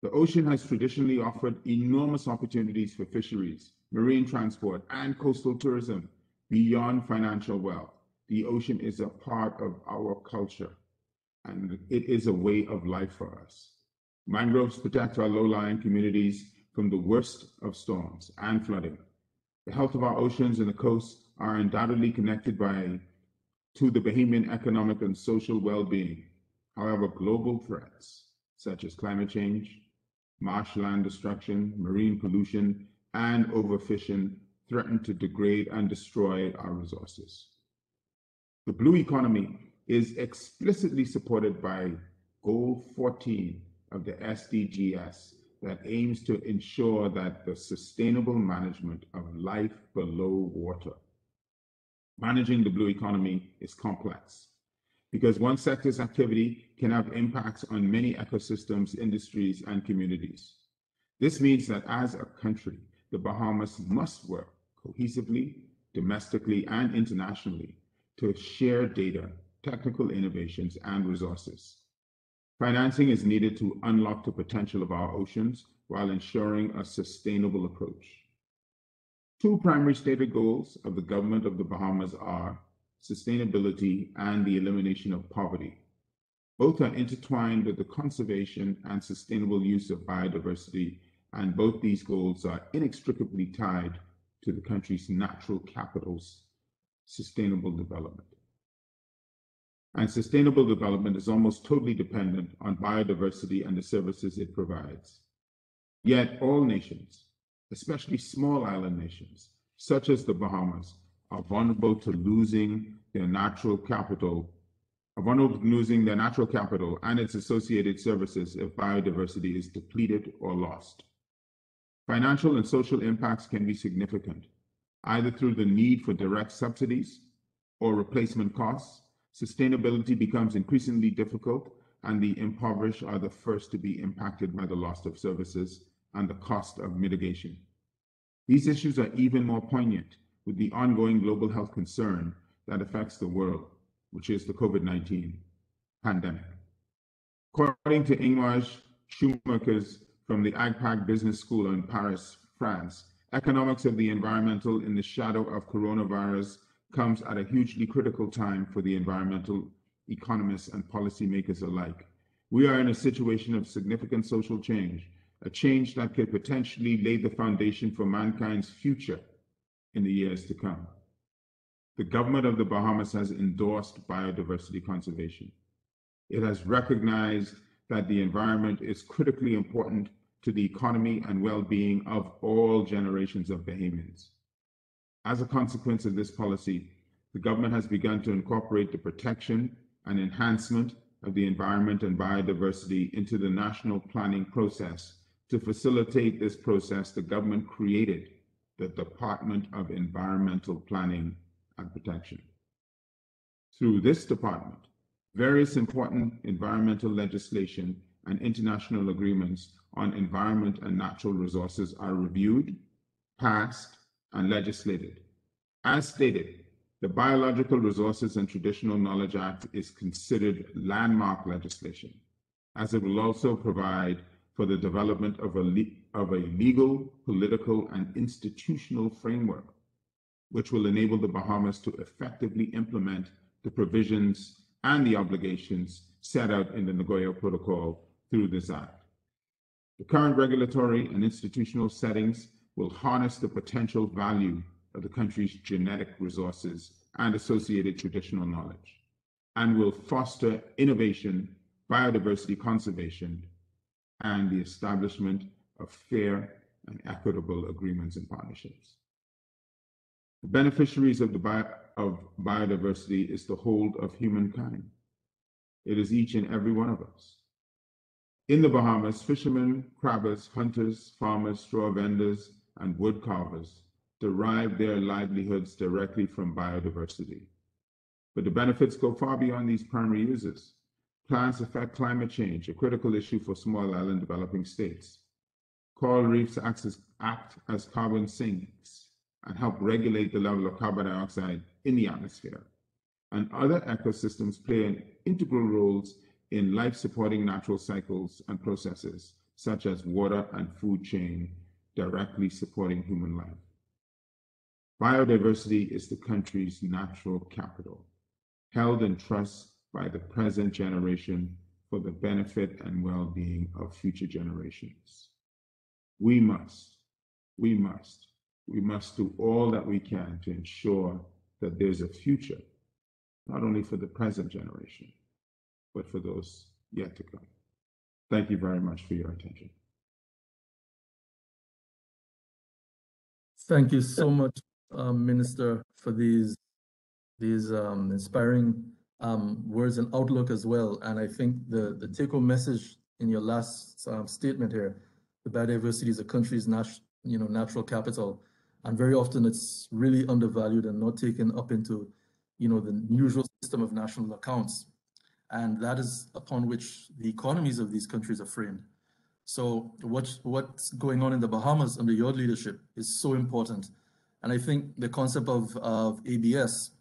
The ocean has traditionally offered enormous opportunities for fisheries, marine transport, and coastal tourism. Beyond financial wealth, the ocean is a part of our culture, and it is a way of life for us. Mangroves protect our low-lying communities from the worst of storms and flooding. The health of our oceans and the coast are undoubtedly connected to the Bahamian economic and social well-being. However, global threats such as climate change, marshland destruction, marine pollution, and overfishing threaten to degrade and destroy our resources. The blue economy is explicitly supported by Goal 14 of the SDGs that aims to ensure that the sustainable management of life below water. Managing the blue economy is complex because one sector's activity can have impacts on many ecosystems, industries, and communities. This means that as a country, the Bahamas must work cohesively, domestically, and internationally to share data, technical innovations, and resources. Financing is needed to unlock the potential of our oceans while ensuring a sustainable approach. Two primary stated goals of the government of the Bahamas are sustainability and the elimination of poverty. Both are intertwined with the conservation and sustainable use of biodiversity, and both these goals are inextricably tied to the country's natural capital's sustainable development. And sustainable development is almost totally dependent on biodiversity and the services it provides. Yet all nations, especially small island nations, such as the Bahamas, are vulnerable to losing their natural capital, and its associated services if biodiversity is depleted or lost. Financial and social impacts can be significant, either through the need for direct subsidies or replacement costs. Sustainability becomes increasingly difficult, and the impoverished are the first to be impacted by the loss of services and the cost of mitigation. These issues are even more poignant with the ongoing global health concern that affects the world, which is the COVID-19 pandemic. According to Ingmar Schumacher's from the AgPac Business School in Paris, France, economics of the environmental in the shadow of coronavirus comes at a hugely critical time for the environmental economists and policymakers alike. We are in a situation of significant social change, a change that could potentially lay the foundation for mankind's future in the years to come. The government of the Bahamas has endorsed biodiversity conservation. It has recognized that the environment is critically important to the economy and well-being of all generations of Bahamians. As a consequence of this policy, the government has begun to incorporate the protection and enhancement of the environment and biodiversity into the national planning process. To facilitate this process, the government created the Department of Environmental Planning and Protection. Through this department, various important environmental legislation and international agreements on environment and natural resources are reviewed, passed, and legislated. As stated, the Biological Resources and Traditional Knowledge Act is considered landmark legislation, as it will also provide for the development of a legal, political, and institutional framework, which will enable the Bahamas to effectively implement the provisions and the obligations set out in the Nagoya Protocol through this act. The current regulatory and institutional settings will harness the potential value of the country's genetic resources and associated traditional knowledge, and will foster innovation, biodiversity conservation, and the establishment of fair and equitable agreements and partnerships. The beneficiaries of biodiversity is the whole of humankind. It is each and every one of us. In the Bahamas, fishermen, crabbers, hunters, farmers, straw vendors, and wood carvers derive their livelihoods directly from biodiversity. But the benefits go far beyond these primary uses. Plants affect climate change, a critical issue for small island developing states. Coral reefs act as carbon sinks and help regulate the level of carbon dioxide in the atmosphere. And other ecosystems play integral roles in life-supporting natural cycles and processes, such as water and food chain, directly supporting human life. Biodiversity is the country's natural capital, held in trust by the present generation for the benefit and well-being of future generations. We must do all that we can to ensure that there's a future, not only for the present generation, but for those yet to come. Thank you very much for your attention. Thank you so much, Minister, for these inspiring words and outlook as well. And I think the take-home message in your last statement here, the biodiversity is a country's natural capital, and very often it's really undervalued and not taken up into the usual system of national accounts, and that is upon which the economies of these countries are framed. So what's going on in the Bahamas under your leadership is so important, and I think the concept of ABS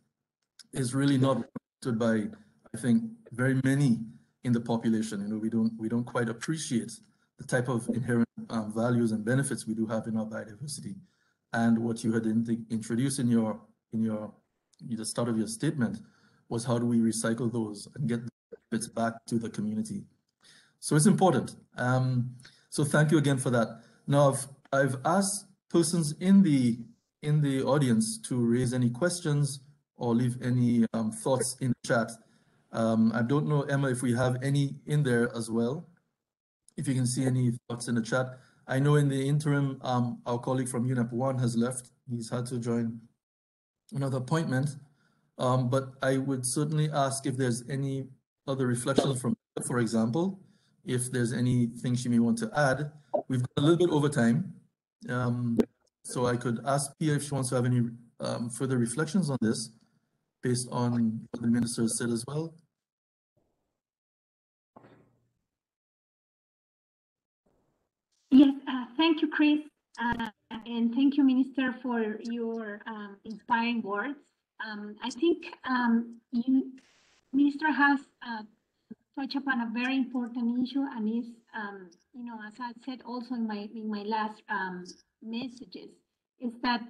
is really not understood by, I think, very many in the population. We don't quite appreciate the type of inherent values and benefits we do have in our biodiversity. And what you had introduced in the start of your statement was how do we recycle those and get the benefits back to the community. So it's important. So thank you again for that. Now I've asked persons in the audience to raise any questions or leave any thoughts in the chat. I don't know, Emma, if we have any in there as well. If you can see any thoughts in the chat. I know in the interim, our colleague from UNEP 1 has left. He's had to join another appointment. But I would certainly ask if there's any other reflections from, for example, if there's anything she may want to add. We've got a little bit over time. So I could ask Pia if she wants to have any further reflections on this based on what the minister said as well. Yes, thank you, Chris, and thank you, Minister, for your inspiring words. I think Minister has touched upon a very important issue, and is, as I said also in my last messages, is that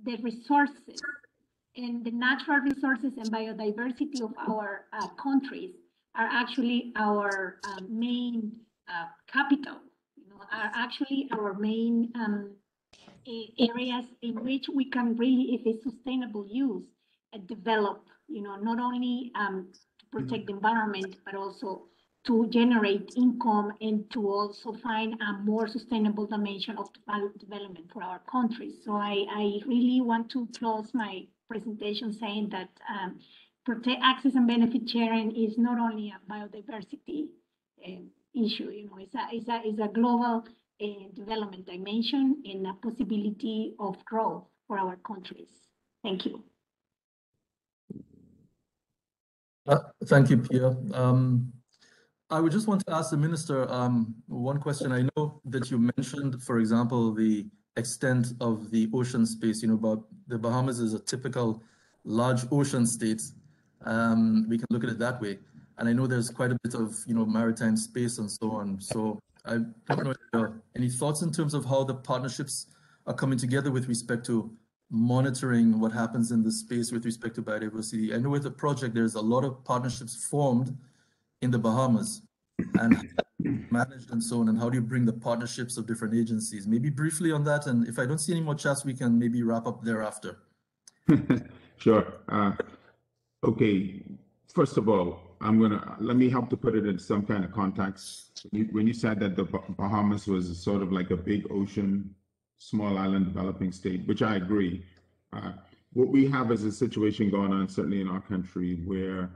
the resources and the natural resources and biodiversity of our countries are actually our main capital, are actually our main areas in which we can really, if it's sustainable use, develop, not only to protect the environment, but also to generate income and to also find a more sustainable dimension of development for our countries. So I really want to close my presentation saying that protect access and benefit sharing is not only a biodiversity issue, it's a global development dimension and a possibility of growth for our countries. Thank you. Thank you, Pia. I would just want to ask the Minister one question. I know that you mentioned, for example, the extent of the ocean space, but the Bahamas is a typical large ocean state. We can look at it that way. And I know there's quite a bit of, maritime space and so on. So I don't know if there are any thoughts in terms of how the partnerships are coming together with respect to monitoring what happens in the space with respect to biodiversity. I know with the project, there's a lot of partnerships formed in the Bahamas and managed and so on, and how do you bring the partnerships of different agencies? Maybe briefly on that, and if I don't see any more chats, we can maybe wrap up thereafter. Sure. Okay. First of all, let me help to put it in some kind of context. When you said that the Bahamas was sort of like a big ocean, small island developing state, which I agree. What we have is a situation going on, certainly in our country, where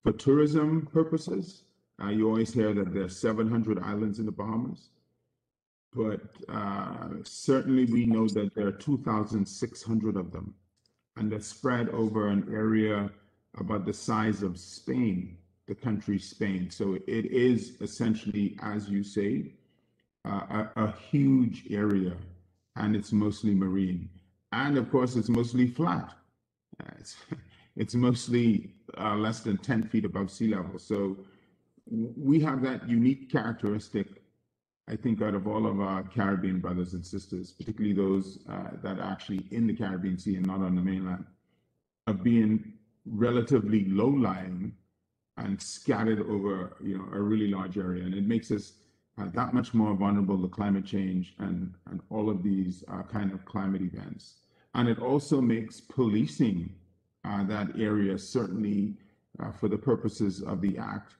for tourism purposes, you always hear that there are 700 islands in the Bahamas, but certainly we know that there are 2,600 of them, and they're spread over an area about the size of Spain, the country Spain. So it is essentially, as you say, a huge area, and it's mostly marine. And of course, it's mostly flat. It's mostly less than 10 feet above sea level. So we have that unique characteristic, I think, out of all of our Caribbean brothers and sisters, particularly those that are actually in the Caribbean Sea and not on the mainland, of being relatively low-lying and scattered over, a really large area. And it makes us that much more vulnerable to climate change and all of these kind of climate events. And it also makes policing that area, certainly for the purposes of the act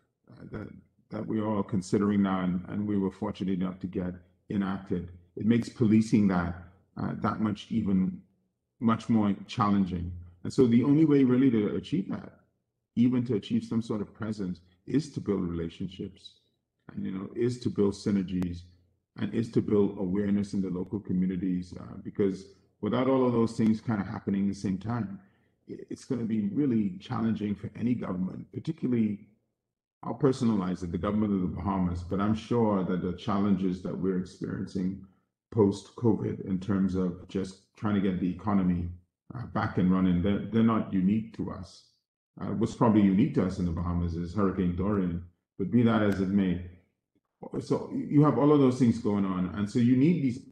that we're all considering now, and we were fortunate enough to get enacted. It makes policing that much more challenging. And so the only way really to achieve that, even to achieve some sort of presence, is to build relationships, and is to build synergies, and is to build awareness in the local communities. Because without all of those things kind of happening at the same time, it's going to be really challenging for any government, particularly, I'll personalize it, the government of the Bahamas, but I'm sure that the challenges that we're experiencing post-COVID in terms of just trying to get the economy back and running, they're not unique to us. What's probably unique to us in the Bahamas is Hurricane Dorian, but be that as it may. So you have all of those things going on, and so you need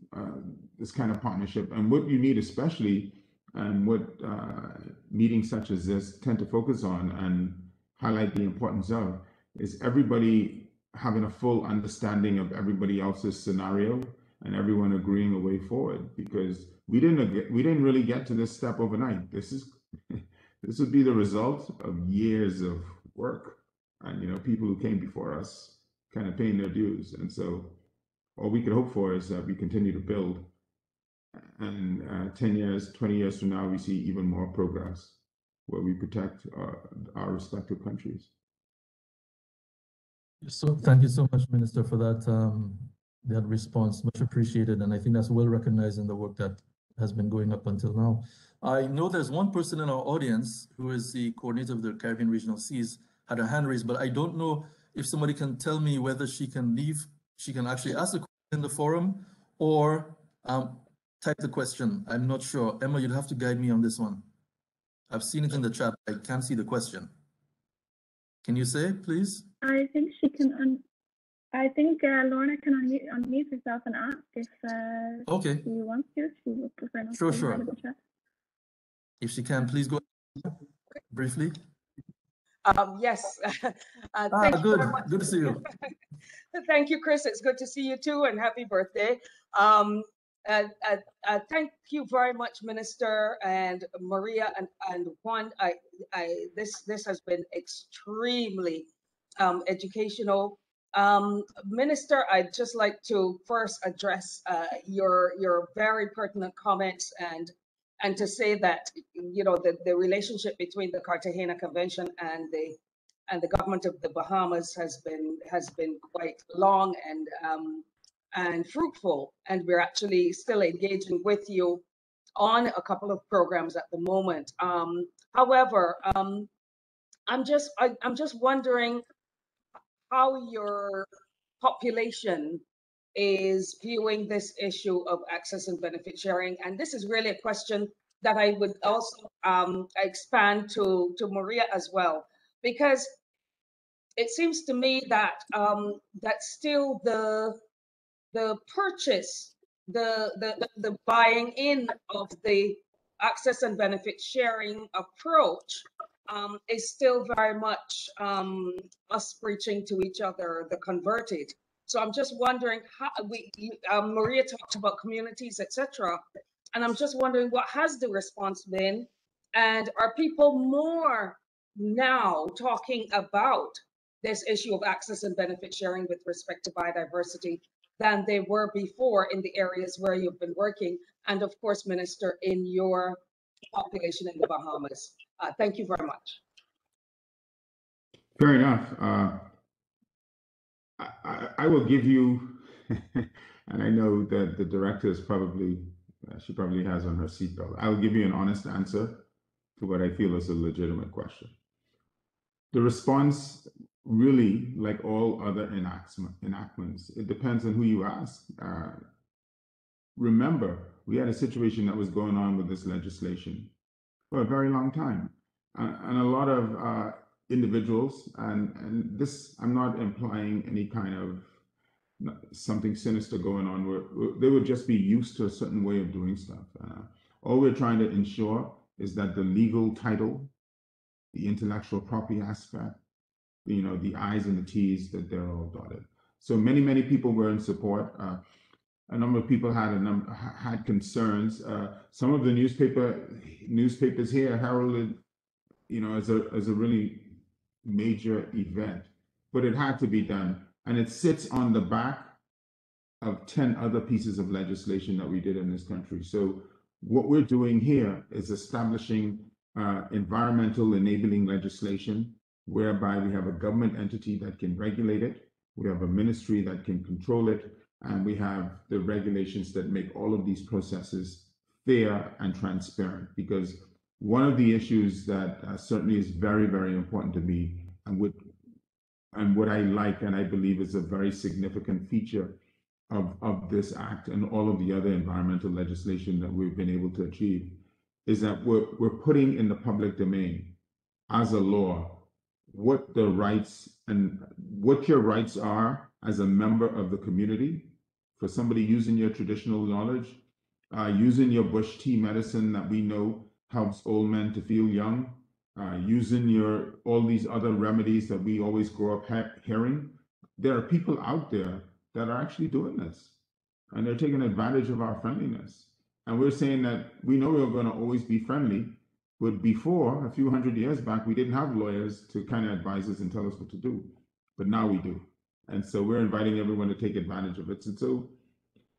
this kind of partnership. And what you need especially, and what meetings such as this tend to focus on and highlight the importance of, is everybody having a full understanding of everybody else's scenario and everyone agreeing a way forward, because we didn't really get to this step overnight. This would be the result of years of work, and people who came before us kind of paying their dues. And so all we can hope for is that we continue to build, and 10 years, 20 years from now, we see even more progress where we protect our respective countries. So thank you so much, Minister, for that response. Much appreciated. And I think that's well recognized in the work that has been going up until now. I know there's one person in our audience who is the coordinator of the Caribbean Regional Seas, had her hand raised, but I don't know if somebody can tell me whether she can actually ask the question in the forum or type the question. I'm not sure. Emma, you'd have to guide me on this one. I've seen it in the chat. I can't see the question. Can you say, please? I think she can. I think Lorna can unmute herself and ask if Okay. she wants to. She would prefer not Sure, to sure. out of the chat. If she can, please go briefly. Yes. Good. Good to see you. Thank you, Chris. It's good to see you too, and happy birthday. Thank you very much, Minister and Maria and Juan. This has been extremely educational. Minister, I'd just like to first address your very pertinent comments and to say that, you know, the relationship between the Cartagena Convention and the government of the Bahamas has been quite long and fruitful, and we're actually still engaging with you on a couple of programs at the moment. However, I'm just wondering how your population is viewing this issue of access and benefit sharing. And this is really a question that I would also expand to Maria as well, because it seems to me that that still the purchase, the buying in of the access and benefit sharing approach is still very much us preaching to each other, the converted. So I'm just wondering how Maria talked about communities, etc. And I'm just wondering, what has the response been? And are people more now talking about this issue of access and benefit sharing with respect to biodiversity than they were before in the areas where you've been working? And of course, Minister, in your population in the Bahamas. Thank you very much. Fair enough. I will give you, and I know that the director is probably, she probably has on her seatbelt. I'll give you an honest answer to what I feel is a legitimate question. The response, really, like all other enactments, it depends on who you ask. Remember, we had a situation that was going on with this legislation for a very long time. And a lot of individuals, and this, I'm not implying any kind of something sinister going on, where they would just be used to a certain way of doing stuff. All we're trying to ensure is that the legal title, the intellectual property aspect, you know, the I's and the T's, that they're all dotted. So many people were in support. A number of people had concerns. Some of the newspapers here heralded, you know, as a really major event, but it had to be done, and it sits on the back of 10 other pieces of legislation that we did in this country. So what we're doing here is establishing environmental enabling legislation, whereby we have a government entity that can regulate it, we have a ministry that can control it, and we have the regulations that make all of these processes fair and transparent. Because one of the issues that certainly is very, very important to me, and what I like and I believe is a very significant feature of this act and all of the other environmental legislation that we've been able to achieve, is that we're putting in the public domain as a law what the rights and what your rights are as a member of the community. For somebody using your traditional knowledge, using your bush tea medicine that we know helps old men to feel young, using all these other remedies that we always grow up hearing. There are people out there that are actually doing this, and they're taking advantage of our friendliness. And we're saying that we know we're going to always be friendly, but before, a few hundred years back, we didn't have lawyers to kind of advise us and tell us what to do, but now we do. And so we're inviting everyone to take advantage of it. And so,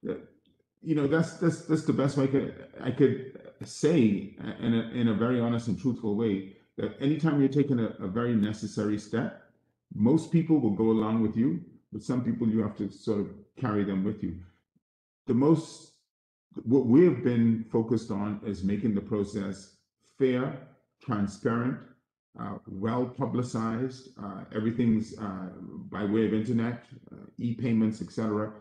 you know, that's the best way I could say in a very honest and truthful way, that anytime you're taking a very necessary step, most people will go along with you, but some people you have to sort of carry them with you. What we have been focused on is making the process fair, transparent, well publicized. Everything's by way of internet, e-payments, etc.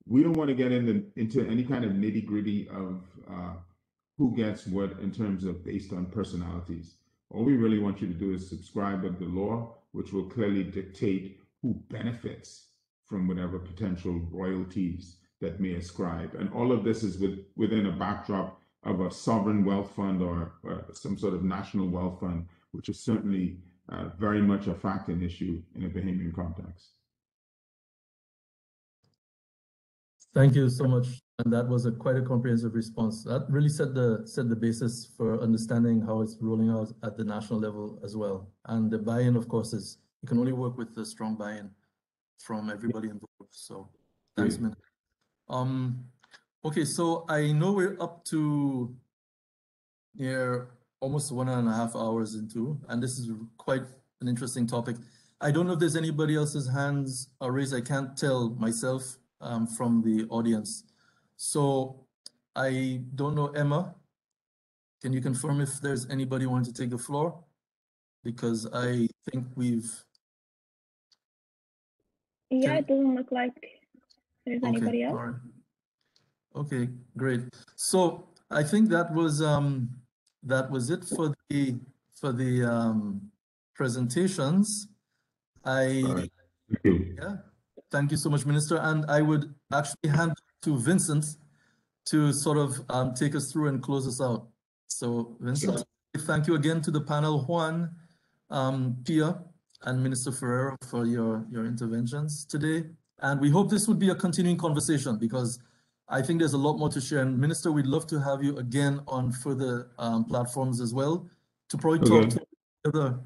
We don't want to get into any kind of nitty-gritty who gets what in terms of based on personalities. All we really want you to do is subscribe to the law, which will clearly dictate who benefits from whatever potential royalties that may ascribe. And all of this is within a backdrop of a sovereign wealth fund or some sort of national wealth fund, which is certainly very much a fact and issue in a Bahamian context. Thank you so much. And that was quite a comprehensive response. That really set the basis for understanding how it's rolling out at the national level as well. And the buy-in, of course, is you can only work with the strong buy-in from everybody involved. So thanks, Min. Okay, so I know we're up to near almost 1.5 hours into, and this is quite an interesting topic. I don't know if there's anybody else's hands are raised. I can't tell myself from the audience. So I don't know, Emma, can you confirm if there's anybody wanting to take the floor? Because I think we've... Yeah, it doesn't look like there's anybody else. All right. Okay, great. So I think that was it for the presentations. Thank you. Yeah, thank you so much, Minister. And I would actually hand to Vincent to sort of take us through and close us out. So Vincent, thank you again to the panel, Juan, Pia, and Minister Ferreira for your interventions today. And we hope this would be a continuing conversation because I think there's a lot more to share. And Minister, we'd love to have you again on further platforms as well to probably talk to other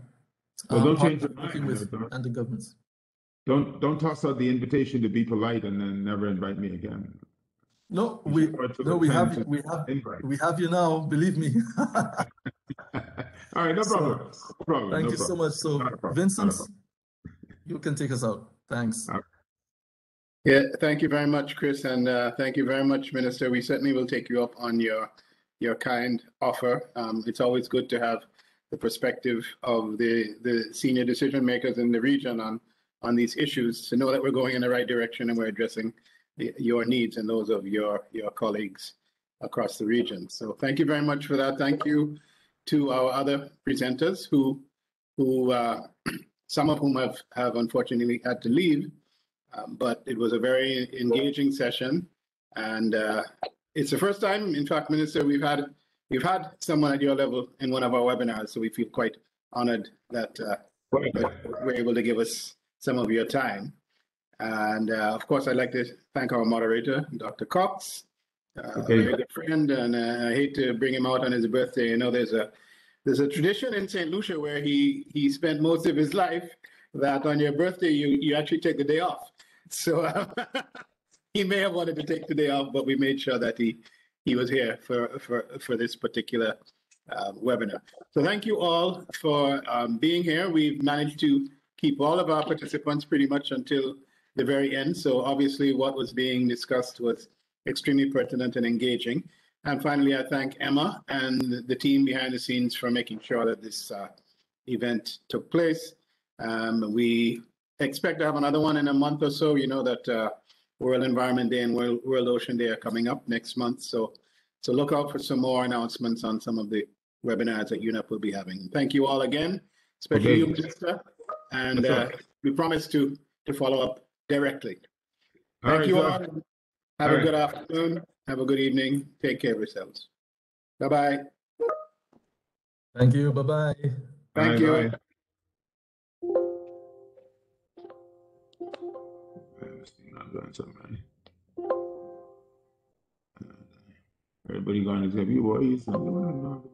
partners working with and the governments. Don't toss out the invitation to be polite and then never invite me again. No, we have you now. Believe me. All right, no problem. No problem. Thank you so much. So, Vincent, you can take us out. Thanks. Yeah, thank you very much, Chris, and thank you very much, Minister. We certainly will take you up on your kind offer. It's always good to have the perspective of the senior decision makers in the region on these issues to know that we're going in the right direction and we're addressing your needs and those of your colleagues across the region. So thank you very much for that. Thank you to our other presenters who some of whom have unfortunately had to leave, but it was a very engaging session, and it's the first time, in fact, Minister, we've had someone at your level in one of our webinars, so we feel quite honored that we're able to give us some of your time. And of course, I'd like to thank our moderator, Dr. Cox, a very good friend, and I hate to bring him out on his birthday. You know, there's a tradition in St. Lucia where he spent most of his life that on your birthday you actually take the day off. So he may have wanted to take the day off, but we made sure that he was here for this particular webinar. So thank you all for being here. We've managed to keep all of our participants pretty much until the very end. So obviously what was being discussed was extremely pertinent and engaging. And finally, I thank Emma and the team behind the scenes for making sure that this event took place. We expect to have another one in a month or so. You know that World Environment Day and World Ocean Day are coming up next month. So look out for some more announcements on some of the webinars that UNEP will be having. Thank you all again, especially you, Minister. And we promise to follow up directly. Thank you all. Have a good afternoon. Have a good evening. Take care of yourselves. Bye-bye. Thank you. Bye-bye. Thank you. Everybody going to have you boys.